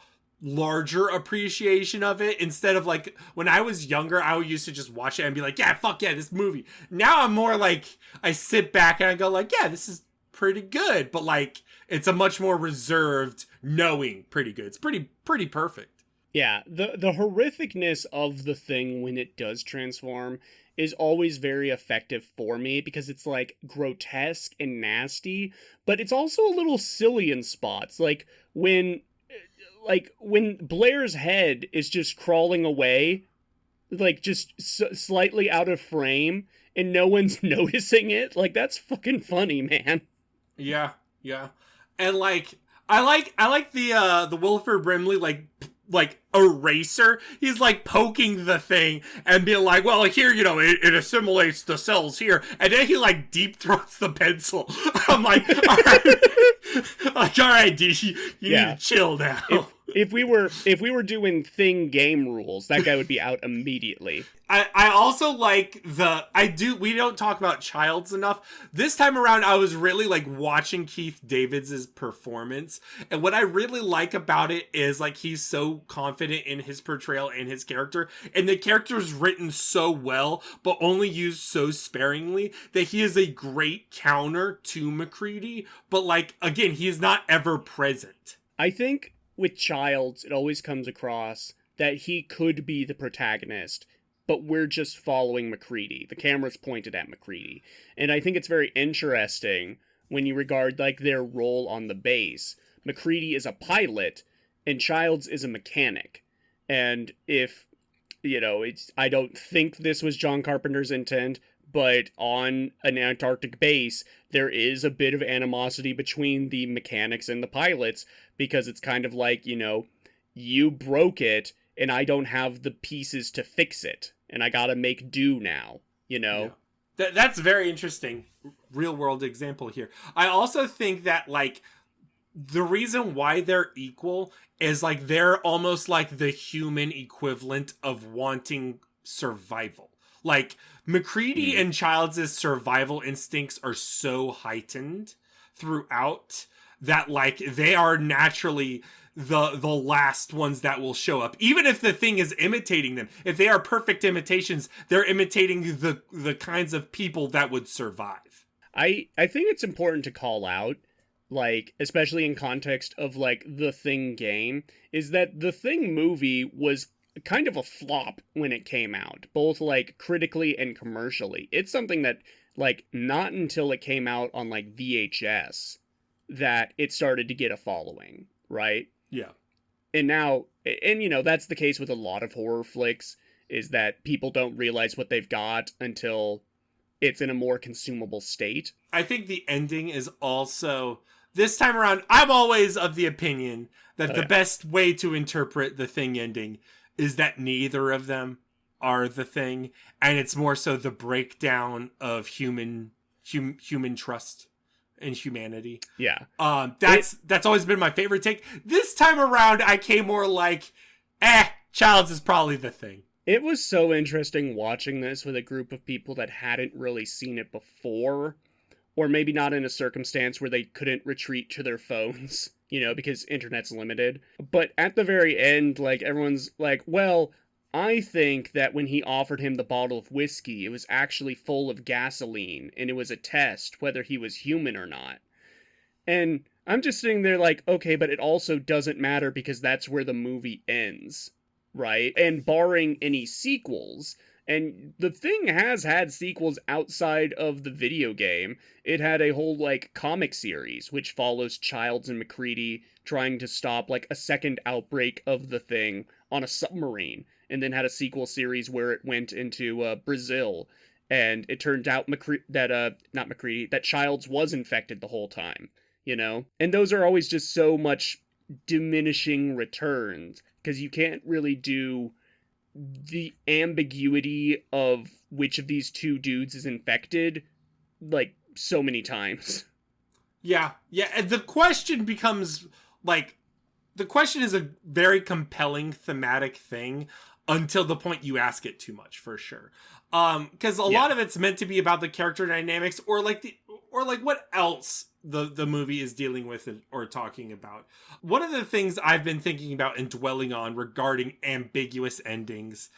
larger appreciation of it, instead of like when I was younger I used to just watch it and be like, yeah, fuck yeah, this movie. Now I'm more like I sit back and I go like, yeah, this is pretty good, but like it's a much more reserved knowing pretty good. It's pretty perfect. Yeah, the horrificness of the thing when it does transform is always very effective for me because it's like grotesque and nasty, but it's also a little silly in spots. Like when Blair's head is just crawling away, like just slightly out of frame, and no one's noticing it. Like, that's fucking funny, man. Yeah, yeah. And like I like the Wilford Brimley like eraser. He's like poking the thing and being like, well, here, it assimilates the cells here, and then he like deep throats the pencil. I'm like, all right, like, all right, D, you need to chill now. If we were doing thing game rules, that guy would be out immediately. I also like we don't talk about Childs enough. This time around, I was really like watching Keith Davids' performance. And what I really like about it is like he's so confident in his portrayal and his character. And the character's written so well, but only used so sparingly, that he is a great counter to McCready. But like, again, he is not ever present. I think with Childs, it always comes across that he could be the protagonist, but we're just following McCready. The camera's pointed at McCready. And I think it's very interesting when you regard, like, their role on the base. McCready is a pilot, and Childs is a mechanic. And if, I don't think this was John Carpenter's intent, but on an Antarctic base, there is a bit of animosity between the mechanics and the pilots, because it's kind of like, you broke it, and I don't have the pieces to fix it, and I gotta make do now, Yeah. That's very interesting. Real world example here. I also think that, like, the reason why they're equal is, like, they're almost like the human equivalent of wanting survival. Like, McCready and Childs' survival instincts are so heightened throughout that, like, they are naturally the last ones that will show up, even if the thing is imitating them. If they are perfect imitations, they're imitating the kinds of people that would survive. I think it's important to call out, like, especially in context of, like, the Thing game, is that the Thing movie was kind of a flop when it came out, both, like, critically and commercially. It's something that, like, not until it came out on, like, VHS that it started to get a following, right? Yeah. And now, and that's the case with a lot of horror flicks, is that people don't realize what they've got until it's in a more consumable state. I think the ending is also, this time around, I'm always of the opinion that the best way to interpret the Thing ending is that neither of them are the Thing, and it's more so the breakdown of human trust and humanity. Yeah. That's always been my favorite take. This time around, I came more like, Childs is probably the Thing. It was so interesting watching this with a group of people that hadn't really seen it before, or maybe not in a circumstance where they couldn't retreat to their phones, because internet's limited. But at the very end, like, everyone's like, well, I think that when he offered him the bottle of whiskey, it was actually full of gasoline, and it was a test whether he was human or not. And I'm just sitting there like, okay, but it also doesn't matter because that's where the movie ends, right? And barring any sequels, and the Thing has had sequels outside of the video game. It had a whole, like, comic series, which follows Childs and McCready trying to stop, like, a second outbreak of the Thing on a submarine, and then had a sequel series where it went into Brazil, and it turned out that Childs was infected the whole time, And those are always just so much diminishing returns, because you can't really do the ambiguity of which of these two dudes is infected, like, so many times. Yeah. And the question becomes, like, the question is a very compelling thematic thing until the point you ask it too much, for sure. Because a lot of it's meant to be about the character dynamics, or what else the movie is dealing with or talking about. One of the things I've been thinking about and dwelling on regarding ambiguous endings,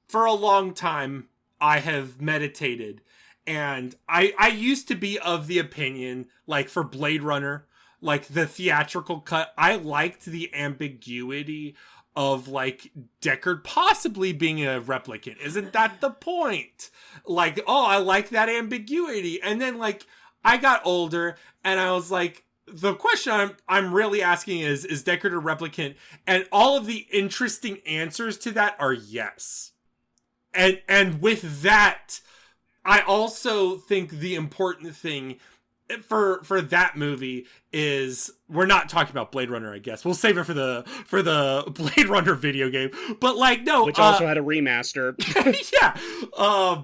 for a long time, I have meditated, and I used to be of the opinion, like, for Blade Runner, like, the theatrical cut, I liked the ambiguity of, like, Deckard possibly being a replicant. Isn't that the point? Like, I like that ambiguity. And then, like, I got older, and I was like, the question I'm really asking is Deckard a replicant? And all of the interesting answers to that are yes. And with that, I also think the important thing for that movie is we're not talking about Blade Runner, I guess. We'll save it for the Blade Runner video game. But like no, which also had a remaster. Yeah.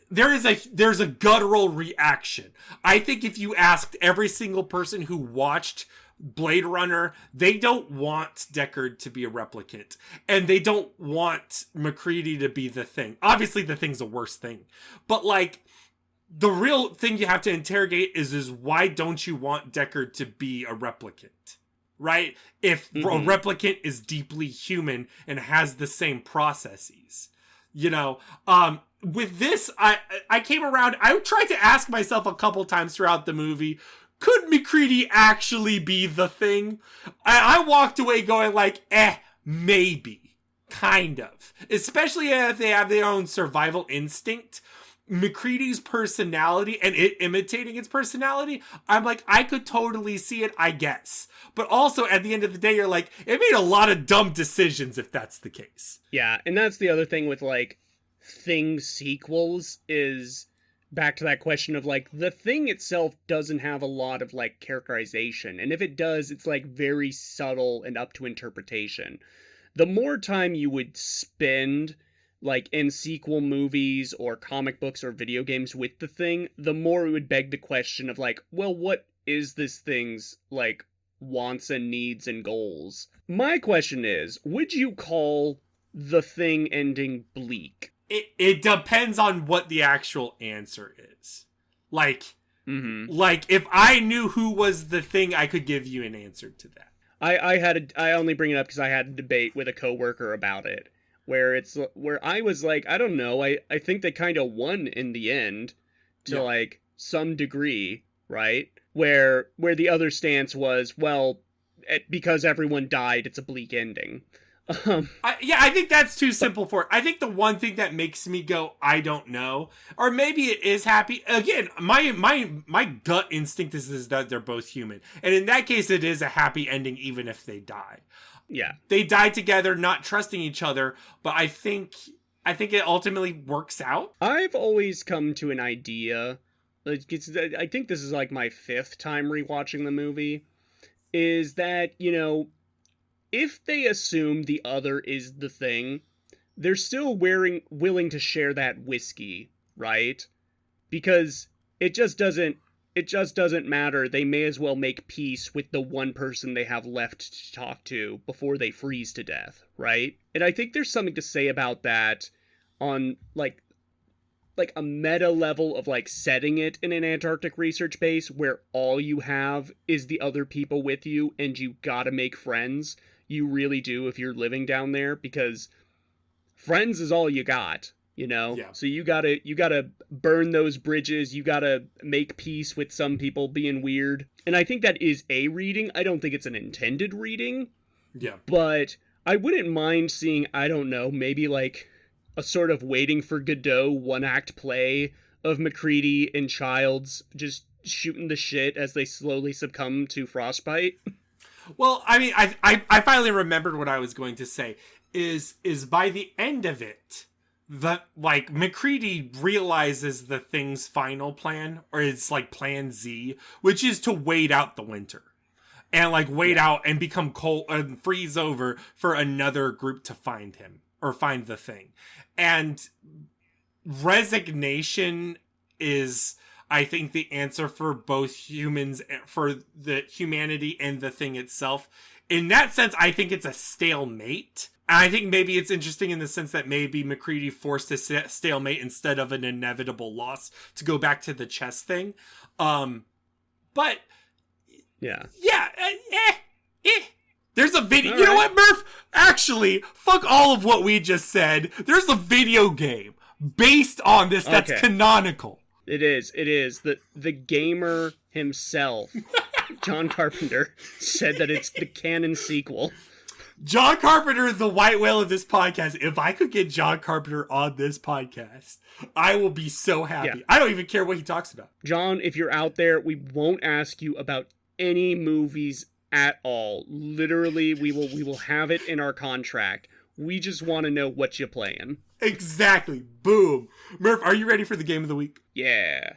There's a guttural reaction. I think if you asked every single person who watched Blade Runner, they don't want Deckard to be a replicant, and they don't want MacReady to be the Thing. Obviously the Thing's the worst thing, but like the real thing you have to interrogate is why don't you want Deckard to be a replicant, right? If a replicant is deeply human and has the same processes, you know. With this, I came around. I tried to ask myself a couple times throughout the movie, could MacReady actually be the Thing? I walked away going like, maybe. Kind of. Especially if they have their own survival instinct. MacReady's personality and it imitating its personality, I'm like, I could totally see it, I guess. But also, at the end of the day, you're like, it made a lot of dumb decisions if that's the case. Yeah, and that's the other thing with, like, Thing sequels is back to that question of like the Thing itself doesn't have a lot of like characterization, and if it does, it's like very subtle and up to interpretation. The more time you would spend like in sequel movies or comic books or video games with the Thing, the more it would beg the question of like, well, what is this Thing's like wants and needs and goals? My question is, would you call the Thing ending bleak? It depends on what the actual answer is. Like, like if I knew who was the Thing, I could give you an answer to that. I only bring it up because I had a debate with a coworker about it, where I was like, I don't know, I think they kind of won in the end to like some degree, right? Where the other stance was, well, because everyone died, it's a bleak ending. I think that's too simple for it. I think the one thing that makes me go, I don't know, or maybe it is happy. Again, my gut instinct is that they're both human, and in that case, it is a happy ending, even if they die. Yeah, they die together, not trusting each other. But I think it ultimately works out. I've always come to an idea. I think this is like my 5th time rewatching the movie. Is that, you know, if they assume the other is the Thing, they're still willing to share that whiskey, right? Because it just doesn't matter. They may as well make peace with the one person they have left to talk to before they freeze to death, right? And I think there's something to say about that on like a meta level of like setting it in an Antarctic research base where all you have is the other people with you and you gotta make friends. You really do if you're living down there, because friends is all you got, you know? Yeah. So you gotta burn those bridges, you gotta make peace with some people being weird. And I think that is a reading. I don't think it's an intended reading. Yeah. But I wouldn't mind seeing, I don't know, maybe like a sort of Waiting for Godot 1-act play of MacReady and Childs just shooting the shit as they slowly succumb to frostbite. Well, I mean, I finally remembered what I was going to say. Is by the end of it, that like MacReady realizes the Thing's final plan, or it's like Plan Z, which is to wait out the winter, and like wait out and become cold and freeze over for another group to find him or find the Thing, and resignation is, I think, the answer for both humans, for the humanity and the Thing itself. In that sense, I think it's a stalemate. And I think maybe it's interesting in the sense that maybe MacReady forced a stalemate instead of an inevitable loss to go back to the chess thing. But yeah. There's a video. All right. You know what, Murph? Actually, fuck all of what we just said. There's a video game based on this that's canonical. It is. The gamer himself, John Carpenter, said that it's the canon sequel. John Carpenter, the white whale of this podcast. If I could get John Carpenter on this podcast, I will be so happy. Yeah. I don't even care what he talks about. John, if you're out there, we won't ask you about any movies at all. Literally, we will have it in our contract. We just want to know what you're playing. Exactly. Boom. Murph, are you ready for the game of the week? Yeah.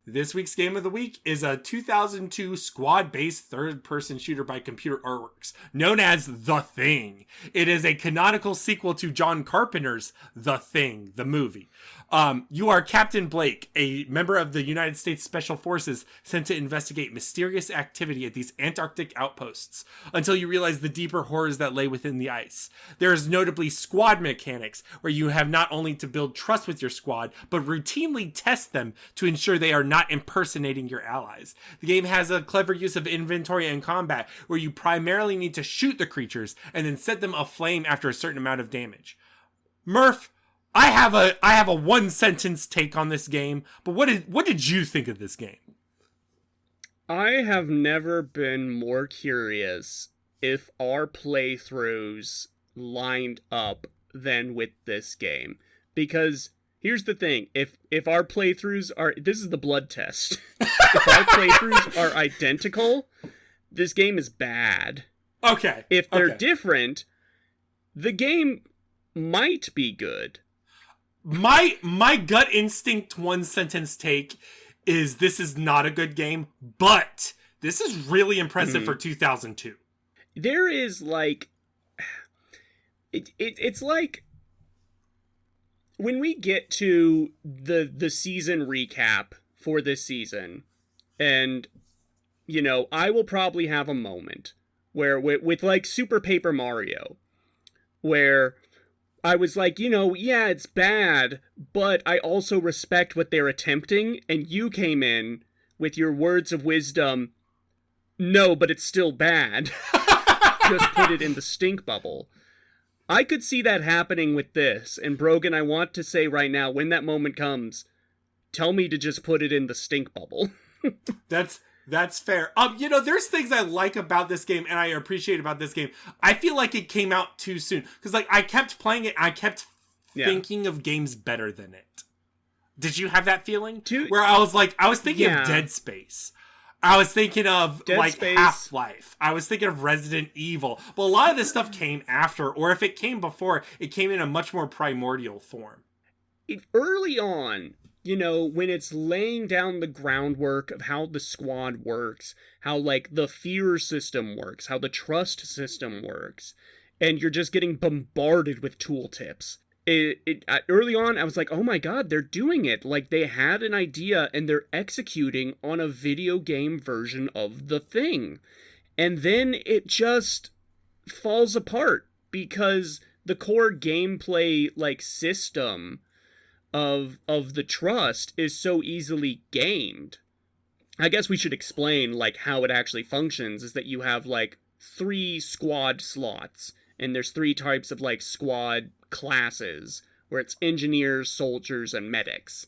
This week's game of the week is a 2002 squad-based third-person shooter by Computer Artworks, known as The Thing. It is a canonical sequel to John Carpenter's The Thing, the movie. You are Captain Blake, a member of the United States Special Forces sent to investigate mysterious activity at these Antarctic outposts, until you realize the deeper horrors that lay within the ice. There is notably squad mechanics, where you have not only to build trust with your squad, but routinely test them to ensure they are not impersonating your allies. The game has a clever use of inventory and combat, where you primarily need to shoot the creatures and then set them aflame after a certain amount of damage. Murph, I have a one sentence take on this game, but what did you think of this game? I have never been more curious if our playthroughs lined up than with this game. Because here's the thing, if our playthroughs are, this is the blood test. If our playthroughs are identical, this game is bad. Okay. If they're different, the game might be good. My gut instinct one sentence take is this is not a good game, but this is really impressive for 2002. There is like it's like when we get to the season recap for this season, and you know, I will probably have a moment where with like Super Paper Mario, where I was like, you know, yeah, it's bad, but I also respect what they're attempting, and you came in with your words of wisdom, no, but it's still bad. Just put it in the stink bubble. I could see that happening with this, and Brogan, I want to say right now, when that moment comes, tell me to just put it in the stink bubble. That's fair. You know, there's things I like about this game and I appreciate about this game. I feel like it came out too soon because, like, I kept playing it. I kept thinking of games better than it. Did you have that feeling? Where I was thinking of Dead Space. I was thinking of Half-Life. I was thinking of Resident Evil. But a lot of this stuff came after, or if it came before, it came in a much more primordial form. Early on, you know, when it's laying down the groundwork of how the squad works, how, like, the fear system works, how the trust system works, and you're just getting bombarded with tooltips. Early on, I was like, oh my god, they're doing it. Like, they had an idea, and they're executing on a video game version of the thing. And then it just falls apart, because the core gameplay, like, system of the trust is so easily gamed. I guess we should explain, like, how it actually functions, is that you have, like, 3 squad slots, and there's 3 types of, like, squad classes, where it's engineers, soldiers, and medics.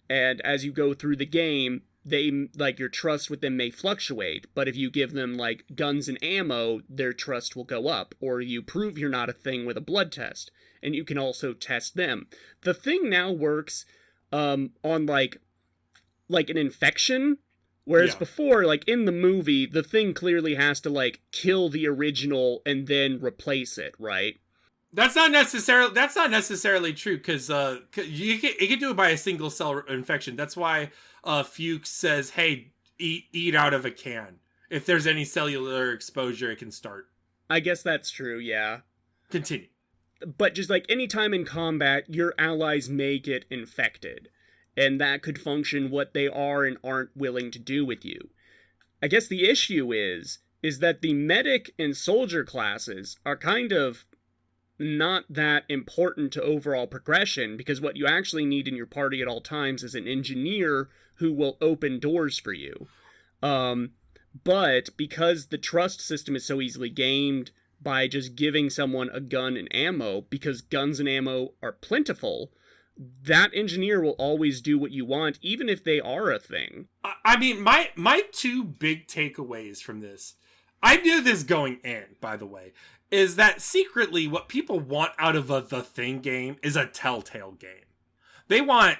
And as you go through the game, they, like, your trust with them may fluctuate, but if you give them, like, guns and ammo, their trust will go up, or you prove you're not a thing with a blood test, and you can also test them. The thing now works on, like an infection, whereas before, like, in the movie, the thing clearly has to, like, kill the original and then replace it, right? That's not necessarily true, because it can do it by a single cell infection. That's why Fuchs says, hey, eat out of a can. If there's any cellular exposure, it can start. I guess that's true, yeah. Continue. But just, like, anytime in combat, your allies may get infected, and that could function what they are and aren't willing to do with you. I guess the issue is that the medic and soldier classes are kind of not that important to overall progression, because what you actually need in your party at all times is an engineer who will open doors for you. But because the trust system is so easily gamed by just giving someone a gun and ammo, because guns and ammo are plentiful, that engineer will always do what you want, even if they are a thing. I mean, my two big takeaways from this, I knew this going in, by the way, is that secretly what people want out of The Thing game is a Telltale game. They want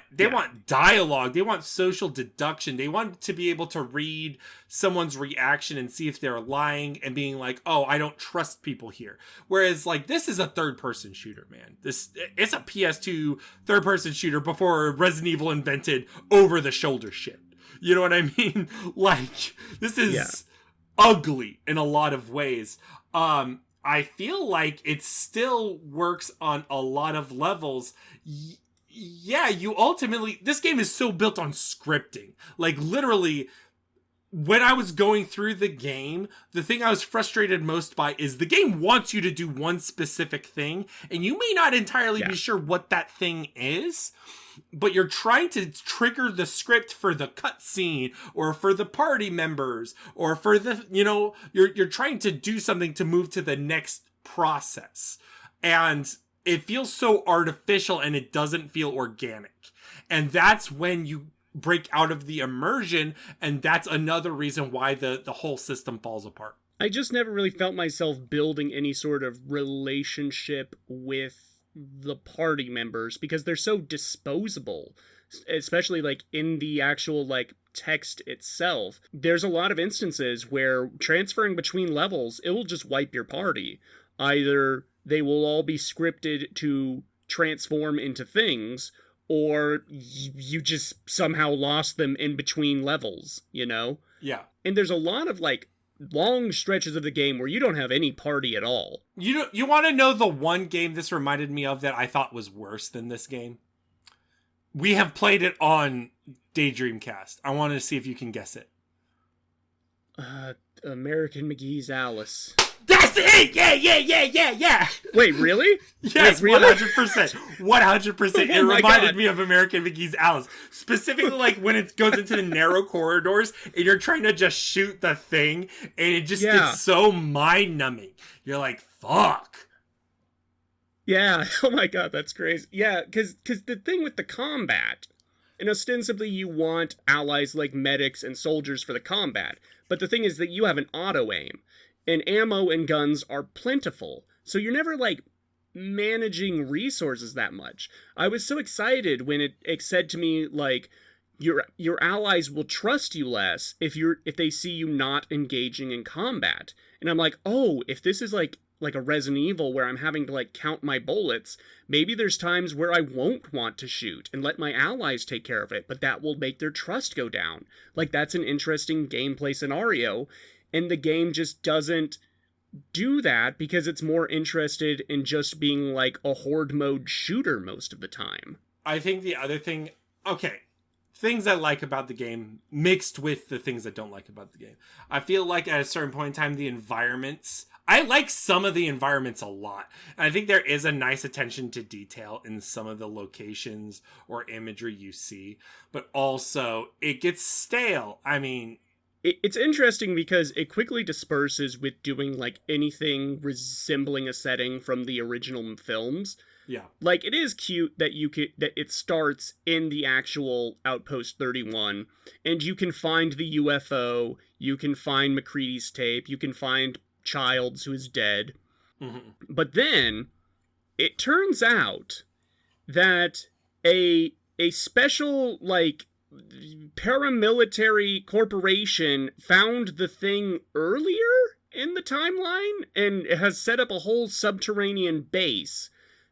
dialogue. They want social deduction. They want to be able to read someone's reaction and see if they're lying and being like, oh, I don't trust people here. Whereas, like, this is a third-person shooter, man. It's a PS2 third-person shooter before Resident Evil invented over-the-shoulder shit. You know what I mean? Like, this is ugly in a lot of ways. I feel like it still works on a lot of levels. Yeah, you ultimately... This game is so built on scripting. Like, literally, when I was going through the game, the thing I was frustrated most by is the game wants you to do one specific thing, and you may not entirely be sure what that thing is, but you're trying to trigger the script for the cutscene, or for the party members, or for the, you know, you're trying to do something to move to the next process. And it feels so artificial and it doesn't feel organic. And that's when you break out of the immersion, and that's another reason why the whole system falls apart. I just never really felt myself building any sort of relationship with the party members, because they're so disposable, especially like in the actual like text itself. There's a lot of instances where transferring between levels, it will just wipe your party. Either they will all be scripted to transform into things, or you just somehow lost them in between levels, you know? Yeah. And there's a lot of like long stretches of the game where you don't have any party at all. You want to know the one game this reminded me of that I thought was worse than this game? We have played it on Daydreamcast. I want to see if you can guess it. American McGee's Alice. That's it! Yeah! Wait, really? Yes, wait, really? 100%. 100%. It reminded me of American McGee's Alice. Specifically, like, when it goes into the narrow corridors, and you're trying to just shoot the thing, and it just gets so mind-numbing. You're like, fuck. Yeah, oh my god, that's crazy. Yeah, because the thing with the combat, and ostensibly you want allies like medics and soldiers for the combat, but the thing is that you have an auto-aim. And ammo and guns are plentiful, so you're never, like, managing resources that much. I was so excited when it said to me, like, your allies will trust you less if they see you not engaging in combat. And I'm like, oh, if this is like a Resident Evil where I'm having to, like, count my bullets, maybe there's times where I won't want to shoot and let my allies take care of it, but that will make their trust go down. Like, that's an interesting gameplay scenario. And the game just doesn't do that because it's more interested in just being like a horde mode shooter most of the time. I think the other thing, okay, things I like about the game mixed with the things I don't like about the game. I feel like at a certain point in time, the environments, I like some of the environments a lot. And I think there is a nice attention to detail in some of the locations or imagery you see, but also it gets stale. I mean, it's interesting because it quickly disperses with doing like anything resembling a setting from the original films. Yeah. Like, it is cute that that it starts in the actual Outpost 31, and you can find the UFO, you can find McCready's tape, you can find Childs, who is dead. Mm-hmm. But then it turns out that a special, like, paramilitary corporation found the thing earlier in the timeline and has set up a whole subterranean base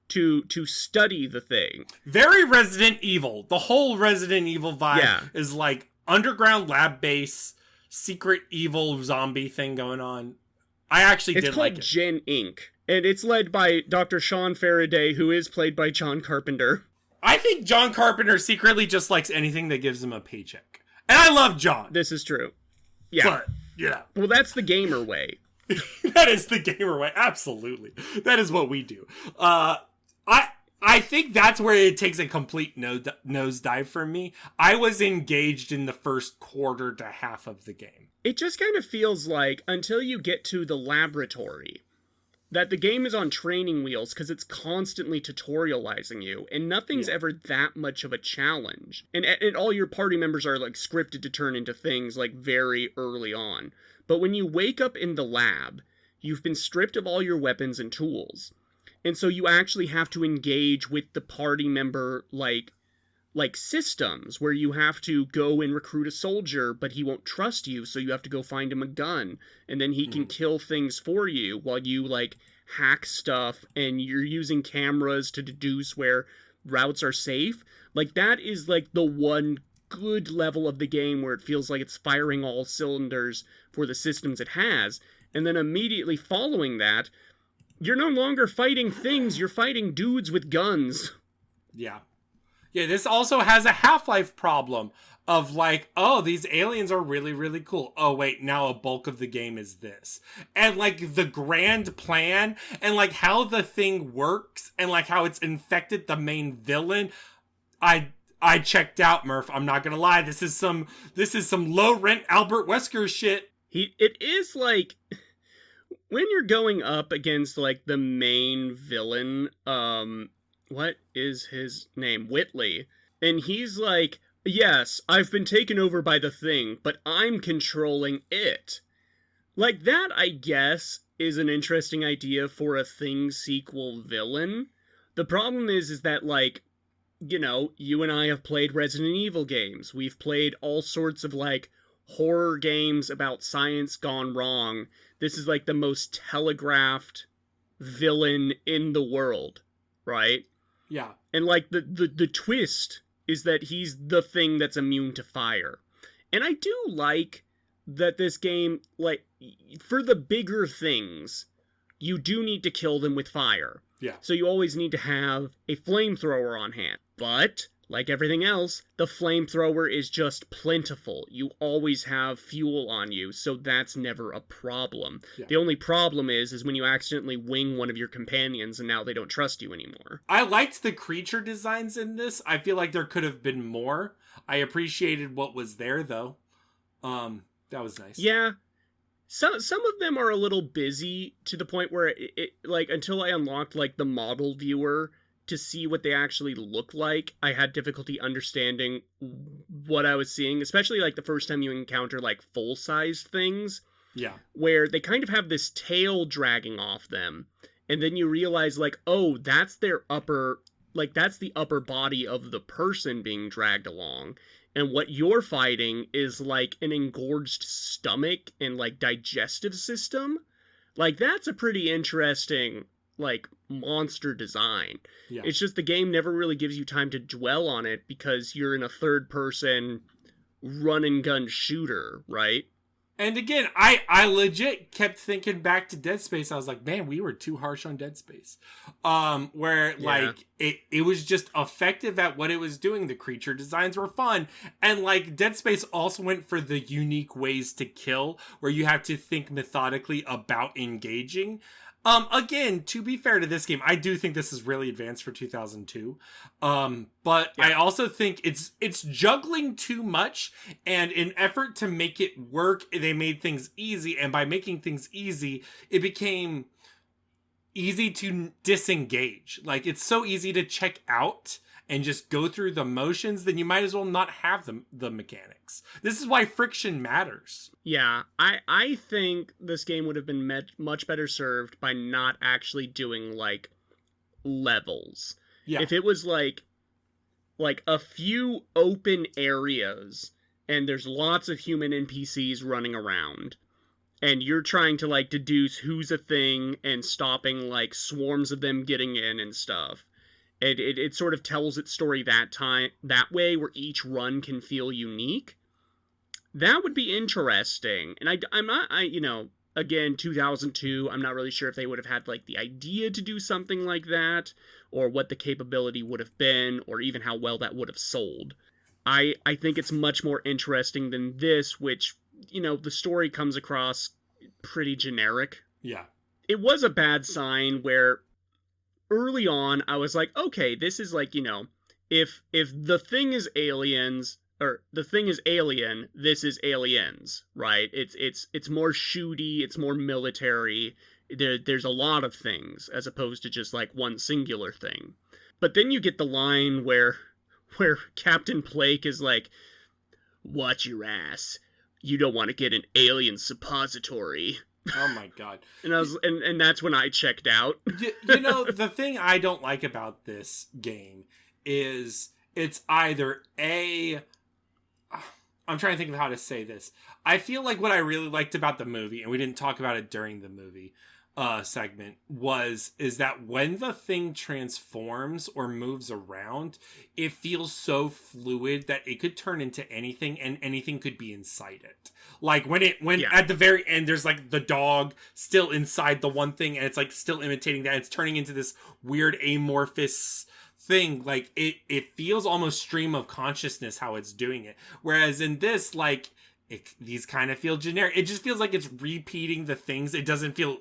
to study the thing. Very Resident Evil. The whole Resident Evil vibe is like underground lab base, secret evil zombie thing going on. I actually did like it. It's called Gen Inc. And it's led by Dr. Sean Faraday, who is played by John Carpenter. I think John Carpenter secretly just likes anything that gives him a paycheck. And I love John. This is true. Yeah. But, yeah. Well, that's the gamer way. That is the gamer way. Absolutely. That is what we do. I think that's where it takes a complete nosedive for me. I was engaged in the first quarter to half of the game. It just kind of feels like, until you get to the laboratory, that the game is on training wheels because it's constantly tutorializing you, and nothing's ever that much of a challenge. And all your party members are, like, scripted to turn into things, like, very early on. But when you wake up in the lab, you've been stripped of all your weapons and tools. And so you actually have to engage with the party member, like systems, where you have to go and recruit a soldier, but he won't trust you, so you have to go find him a gun, and then he can kill things for you while you, like, hack stuff, and you're using cameras to deduce where routes are safe. Like, that is, like, the one good level of the game where it feels like it's firing all cylinders for the systems it has. And then immediately following that, you're no longer fighting things, you're fighting dudes with guns. Yeah. Yeah, this also has a Half-Life problem of, like, oh, these aliens are really, really cool. Oh, wait, now a bulk of the game is this. And, like, the grand plan and, like, how the thing works and, like, how it's infected the main villain, I checked out, Murph. I'm not gonna lie. This is some low-rent Albert Wesker shit. It is, like, when you're going up against, like, the main villain, what is his name? Whitley. And he's like, yes, I've been taken over by the thing, but I'm controlling it. Like, that, I guess, is an interesting idea for a Thing sequel villain. The problem is that, like, you know, you and I have played Resident Evil games. We've played all sorts of, like, horror games about science gone wrong. This is, like, the most telegraphed villain in the world, right? Yeah. And, like, the twist is that he's the thing that's immune to fire. And I do like that this game, like, for the bigger things, you do need to kill them with fire. Yeah. So you always need to have a flamethrower on hand. But, like everything else, the flamethrower is just plentiful. You always have fuel on you, so that's never a problem. Yeah. The only problem is when you accidentally wing one of your companions and now they don't trust you anymore. I liked the creature designs in this. I feel like there could have been more. I appreciated what was there, though. That was nice. Yeah. Some of them are a little busy to the point where it like, until I unlocked, like, the model viewer to see what they actually look like, I had difficulty understanding what I was seeing, especially, like, the first time you encounter, like, full-sized things. Yeah. Where they kind of have this tail dragging off them, and then you realize, like, oh, that's their upper, like, that's the upper body of the person being dragged along. And what you're fighting is, like, an engorged stomach and, like, digestive system. Like, that's a pretty interesting, like, monster design. Yeah. It's just the game never really gives you time to dwell on it because you're in a third-person run-and-gun shooter, right? And again, I legit kept thinking back to Dead Space. I was like, man, we were too harsh on Dead Space. Where, like, it was just effective at what it was doing. The creature designs were fun. And, like, Dead Space also went for the unique ways to kill, where you have to think methodically about engaging. Again, to be fair to this game, I do think this is really advanced for 2002. But I also think it's juggling too much, and in effort to make it work, they made things easy, and by making things easy, it became easy to disengage. Like, it's so easy to check out and just go through the motions, then you might as well not have the mechanics. This is why friction matters. Yeah, I think this game would have been much better served by not actually doing, like, levels. Yeah. If it was, like a few open areas, and there's lots of human NPCs running around, and you're trying to, like, deduce who's a thing and stopping, like, swarms of them getting in and stuff. It sort of tells its story that way, where each run can feel unique. That would be interesting. And I'm not, you know, again, 2002, I'm not really sure if they would have had, like, the idea to do something like that, or what the capability would have been, or even how well that would have sold. I think it's much more interesting than this, which, you know, the story comes across pretty generic. Yeah. It was a bad sign where early on I was like, okay, this is like, if the thing is aliens or the thing is alien, this is aliens, right? It's more shooty, it's more military. There's a lot of things as opposed to just like one singular thing. But then you get the line where Captain Blake is like, "Watch your ass. You don't want to get an alien suppository." Oh my god. And that's when I checked out. The thing I don't like about this game is it's either I'm trying to think of how to say this. I feel like what I really liked about the movie, and we didn't talk about it during the movie segment, is that when the thing transforms or moves around, it feels so fluid that it could turn into anything, and anything could be inside it. Like when at the very end, there's like the dog still inside the one thing, and it's like still imitating that. It's turning into this weird amorphous thing. Like it feels almost stream of consciousness how it's doing it. Whereas in this, like these kind of feel generic. It just feels like it's repeating the things. It doesn't feel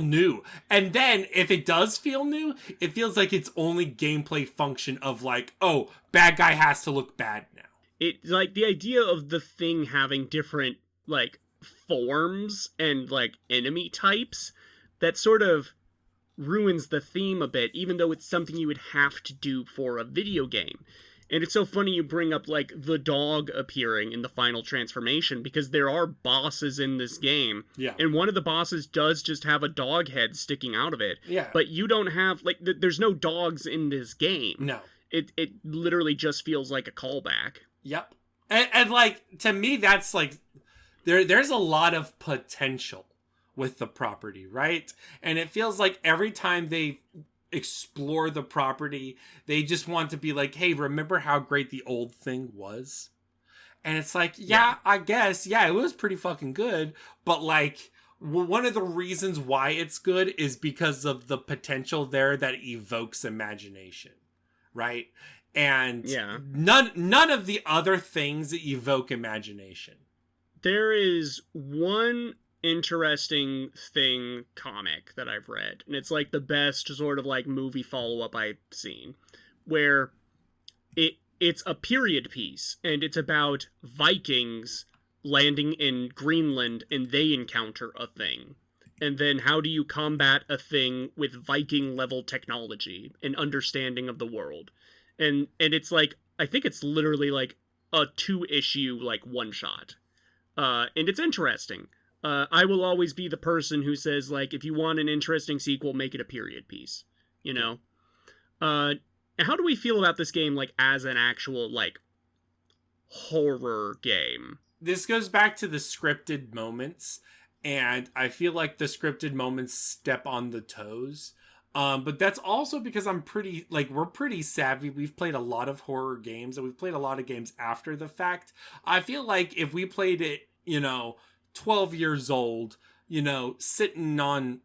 new. And then if it does feel new, it feels like it's only gameplay function of like, oh, bad guy has to look bad now. It like the idea of the thing having different like forms and like enemy types, that sort of ruins the theme a bit, even though it's something you would have to do for a video game. And it's so funny you bring up, like, the dog appearing in the final transformation, because there are bosses in this game. Yeah. And one of the bosses does just have a dog head sticking out of it. Yeah. But you don't have, like, there's no dogs in this game. No. It literally just feels like a callback. Yep. And like, to me, that's, like, there's a lot of potential with the property, right? And it feels like every time they explore the property, they just want to be like, hey, remember how great the old thing was? And it's like, yeah, I guess, yeah, it was pretty fucking good, but like, one of the reasons why it's good is because of the potential there that evokes imagination, right? And none of the other things evoke imagination. There is one interesting thing comic that I've read, and it's like the best sort of like movie follow-up I've seen, where it's a period piece, and it's about Vikings landing in Greenland and they encounter a thing, and then how do you combat a thing with Viking level technology and understanding of the world. And it's like, I think it's literally like a 2-issue like one shot, and it's interesting. I will always be the person who says, like, if you want an interesting sequel, make it a period piece, you know? How do we feel about this game, like, as an actual, like, horror game? This goes back to the scripted moments, and I feel like the scripted moments step on the toes. But that's also because we're pretty savvy. We've played a lot of horror games, and we've played a lot of games after the fact. I feel like if we played it, 12 years old, sitting on,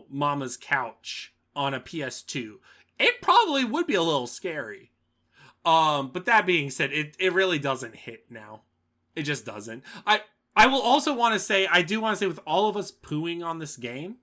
mama's couch on a PS2, it probably would be a little scary. But that being said, it really doesn't hit now. It just doesn't. I will also want to say, with all of us pooing on this game,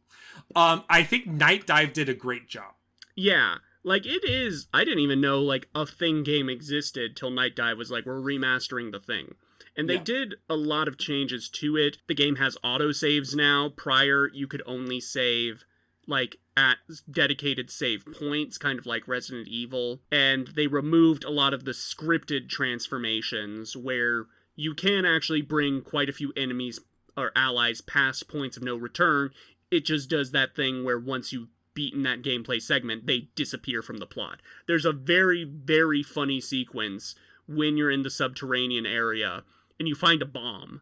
I think Night Dive did a great job. Yeah, like it is, I didn't even know like a Thing game existed till Night Dive was like, we're remastering the Thing. And they did a lot of changes to it. The game has autosaves now. Prior, you could only save, like, at dedicated save points, kind of like Resident Evil. And they removed a lot of the scripted transformations, where you can actually bring quite a few enemies or allies past points of no return. It just does that thing where once you've beaten that gameplay segment, they disappear from the plot. There's a very, very funny sequence when you're in the subterranean area and you find a bomb,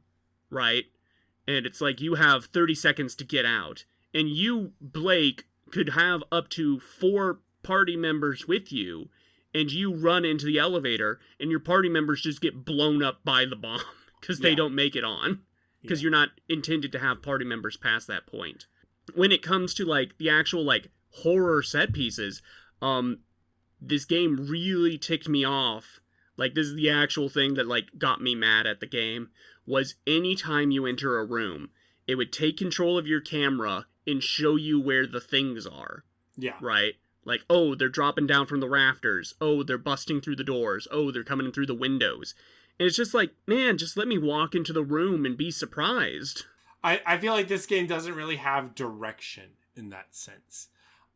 right? And it's like you have 30 seconds to get out. And you, Blake, could have up to 4 party members with you, and you run into the elevator, and your party members just get blown up by the bomb because they don't make it on. Because you're not intended to have party members past that point. When it comes to, like, the actual, like, horror set pieces, this game really ticked me off. Like, this is the actual thing that, like, got me mad at the game, was anytime you enter a room, it would take control of your camera and show you where the things are. Yeah. Right? Like, oh, they're dropping down from the rafters. Oh, they're busting through the doors. Oh, they're coming in through the windows. And it's just like, man, just let me walk into the room and be surprised. I feel like this game doesn't really have direction in that sense.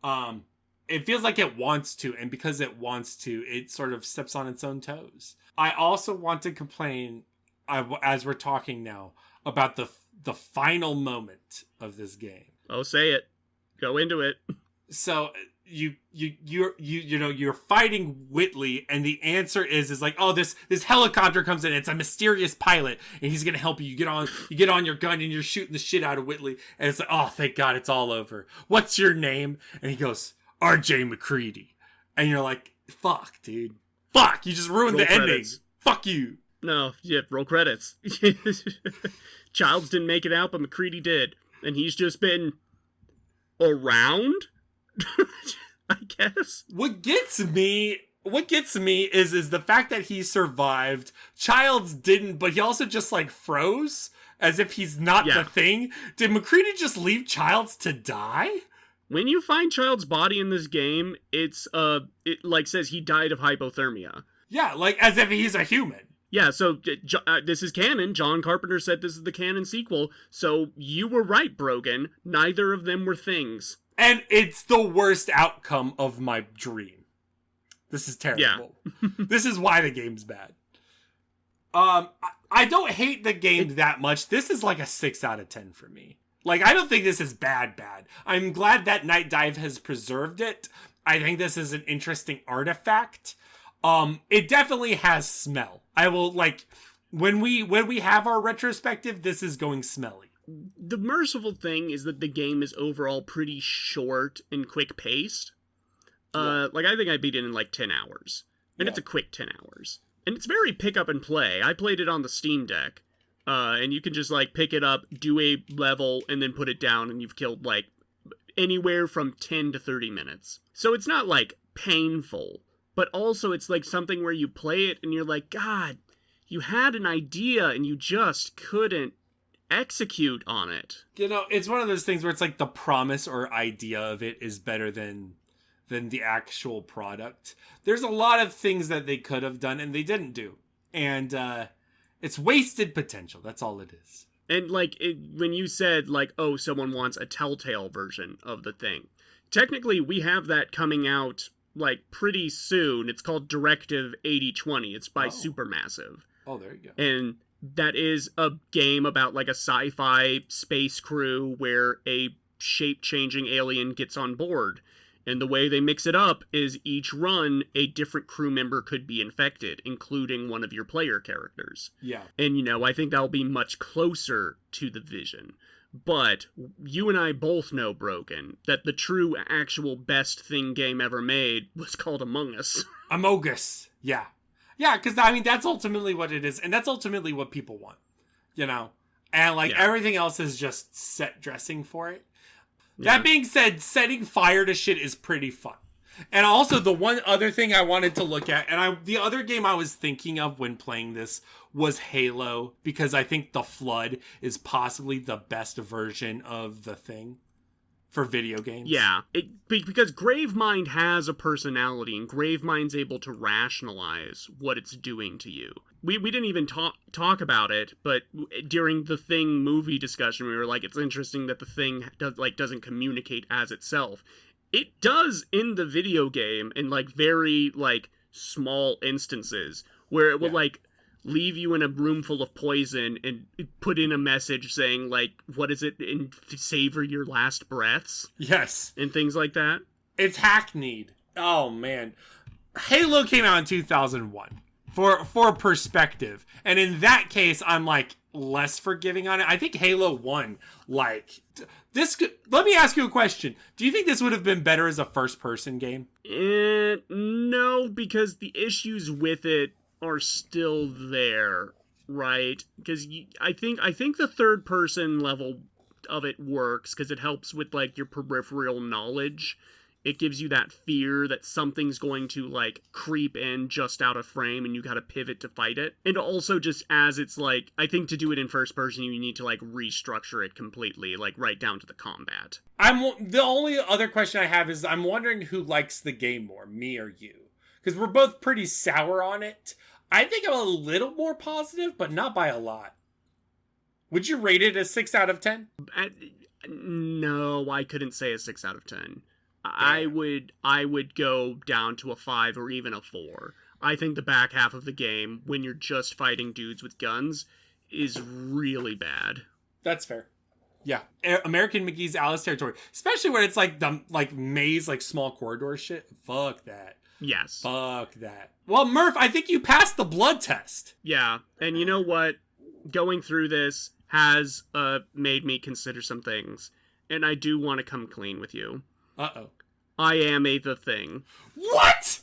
It feels like it wants to, and because it wants to, it sort of steps on its own toes. I also want to complain, as we're talking now, about the final moment of this game. Oh, say it. Go into it. So you're fighting Whitley, and the answer is like, oh, this helicopter comes in, it's a mysterious pilot, and he's gonna help you. You get on your gun and you're shooting the shit out of Whitley, and it's like, oh, thank God, it's all over. What's your name? And he goes, RJ McCready. And you're like, fuck, dude. Fuck, you just ruined the ending. Fuck you. No, yeah, roll credits. Childs didn't make it out, but McCready did. And he's just been around? I guess. What gets me is the fact that he survived. Childs didn't, but he also just like froze as if he's not the thing. Did McCready just leave Childs to die? When you find Child's body in this game, it like says he died of hypothermia. Yeah, like as if he's a human. Yeah, so this is canon. John Carpenter said this is the canon sequel. So you were right, Brogan. Neither of them were things. And it's the worst outcome of my dream. This is terrible. Yeah. This is why the game's bad. I don't hate the game that much. This is like a 6 out of 10 for me. Like, I don't think this is bad. I'm glad that Night Dive has preserved it. I think this is an interesting artifact. It definitely has smell. I will, like, when we have our retrospective, this is going smelly. The merciful thing is that the game is overall pretty short and quick-paced. Like, I think I beat it in, like, 10 hours. And it's a quick 10 hours. And it's very pick up and play. I played it on the Steam Deck. And you can just, like, pick it up, do a level, and then put it down, and you've killed, like, anywhere from 10 to 30 minutes. So it's not, like, painful. But also, it's, like, something where you play it, and you're like, God, you had an idea, and you just couldn't execute on it. You know, it's one of those things where it's, like, the promise or idea of it is better than the actual product. There's a lot of things that they could have done, and they didn't do. And, it's wasted potential. That's all it is. And, like, when you said, like, oh, someone wants a Telltale version of the thing. Technically, we have that coming out, like, pretty soon. It's called Directive 8020. It's by Supermassive. Oh, there you go. And that is a game about, like, a sci-fi space crew where a shape-changing alien gets on board. And the way they mix it up is each run, a different crew member could be infected, including one of your player characters. Yeah. And, you know, I think that'll be much closer to the vision. But you and I both know, Brogan, that the true, actual best thing game ever made was called Among Us. Among Us, yeah. Yeah, because, I mean, that's ultimately what it is. And that's ultimately what people want, you know? And, like, everything else is just set dressing for it. That being said, setting fire to shit is pretty fun. And also, the one other thing I wanted to look at, and the other game I was thinking of when playing this was Halo, because I think The Flood is possibly the best version of the thing for video games. Yeah, because Gravemind has a personality, and Gravemind's able to rationalize what it's doing to you. We didn't even talk about it, but during the Thing movie discussion, we were like, it's interesting that the Thing doesn't communicate as itself. It does in the video game in, like, very, like, small instances where it will, like, leave you in a room full of poison and put in a message saying, like, what is it, and savor your last breaths? Yes. And things like that. It's hackneyed. Oh, man. Halo came out in 2001. For perspective. And in that case, I'm, like, less forgiving on it. I think Halo 1, like... let me ask you a question. Do you think this would have been better as a first-person game? No, because the issues with it are still there, right? Because I think the third-person level of it works, because it helps with, like, your peripheral knowledge It gives you that fear that something's going to, like, creep in just out of frame and you gotta pivot to fight it. And also just as it's, like, I think to do it in first person, you need to, like, restructure it completely, like, right down to the combat. The only other question I have is I'm wondering who likes the game more, me or you? Because we're both pretty sour on it. I think I'm a little more positive, but not by a lot. Would you rate it a 6 out of 10? No, I couldn't say a 6 out of 10. I would go down to a 5 or even a 4. I think the back half of the game, when you're just fighting dudes with guns, is really bad. That's fair. Yeah. American McGee's Alice territory. Especially when it's like the maze, like small corridor shit. Fuck that. Yes. Fuck that. Well, Murph, I think you passed the blood test. Yeah. And you know what? Going through this has made me consider some things. And I do want to come clean with you. Uh-oh. I am the Thing. What?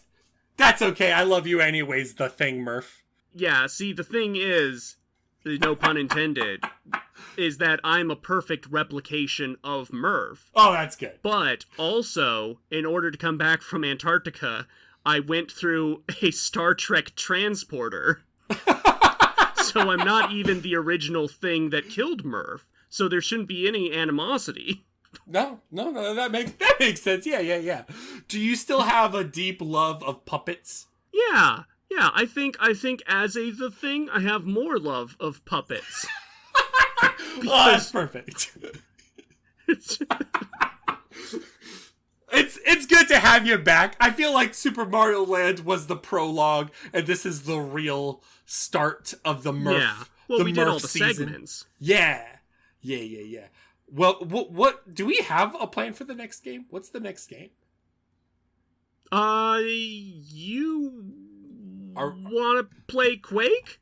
That's okay. I love you anyways, the Thing, Murph. Yeah, see, the thing is, no pun intended, is that I'm a perfect replication of Murph. Oh, that's good. But also, in order to come back from Antarctica, I went through a Star Trek transporter. So I'm not even the original Thing that killed Murph. So there shouldn't be any animosity. No, that makes sense. Yeah. Do you still have a deep love of puppets? Yeah, I think as the Thing, I have more love of puppets. Oh, that's perfect. It's good to have you back. I feel like Super Mario Land was the prologue, and this is the real start of the Murph. Yeah, well, we did all the season. segments. Yeah. Well, what do we have a plan for the next game? What's the next game? You want to play Quake?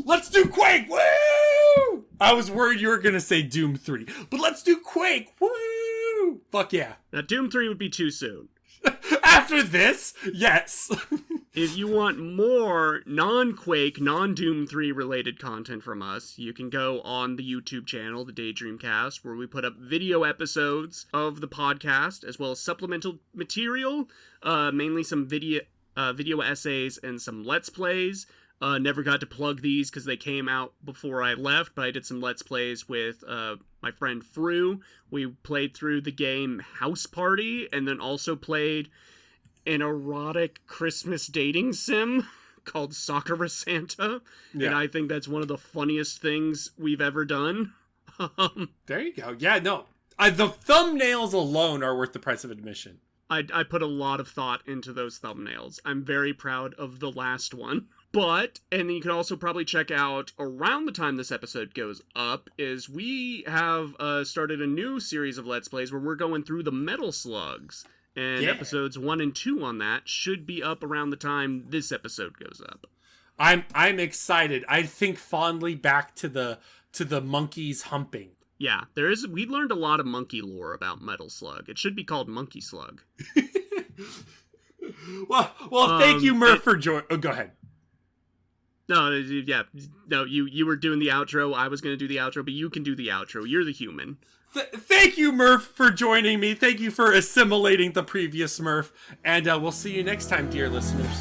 Let's do Quake! Woo! I was worried you were gonna say Doom 3, but let's do Quake! Woo! Fuck yeah. Now, Doom 3 would be too soon. After this, yes. If you want more non-Quake, non-Doom 3 related content from us, you can go on the YouTube channel, the Daydreamcast, where we put up video episodes of the podcast, as well as supplemental material, mainly some video essays and some Let's Plays. Never got to plug these because they came out before I left, but I did some Let's Plays with my friend Fru. We played through the game House Party, and then also played an erotic Christmas dating sim called Sakura Santa. Yeah. And I think that's one of the funniest things we've ever done. There you go. Yeah, no. The thumbnails alone are worth the price of admission. I put a lot of thought into those thumbnails. I'm very proud of the last one. But, and you can also probably check out around the time this episode goes up, is we have started a new series of Let's Plays where we're going through the Metal Slugs. And episodes 1 and 2 on that should be up around the time this episode goes up. I'm excited. I think fondly back to the monkeys humping. Yeah, we learned a lot of monkey lore about Metal Slug. It should be called Monkey Slug. well, thank you, Murph, for joining. Oh, go ahead. No, yeah, no, you were doing the outro. I was going to do the outro, but you can do the outro. You're the human. Thank you, Murph, for joining me. Thank you for assimilating the previous Murph. And we'll see you next time, dear listeners.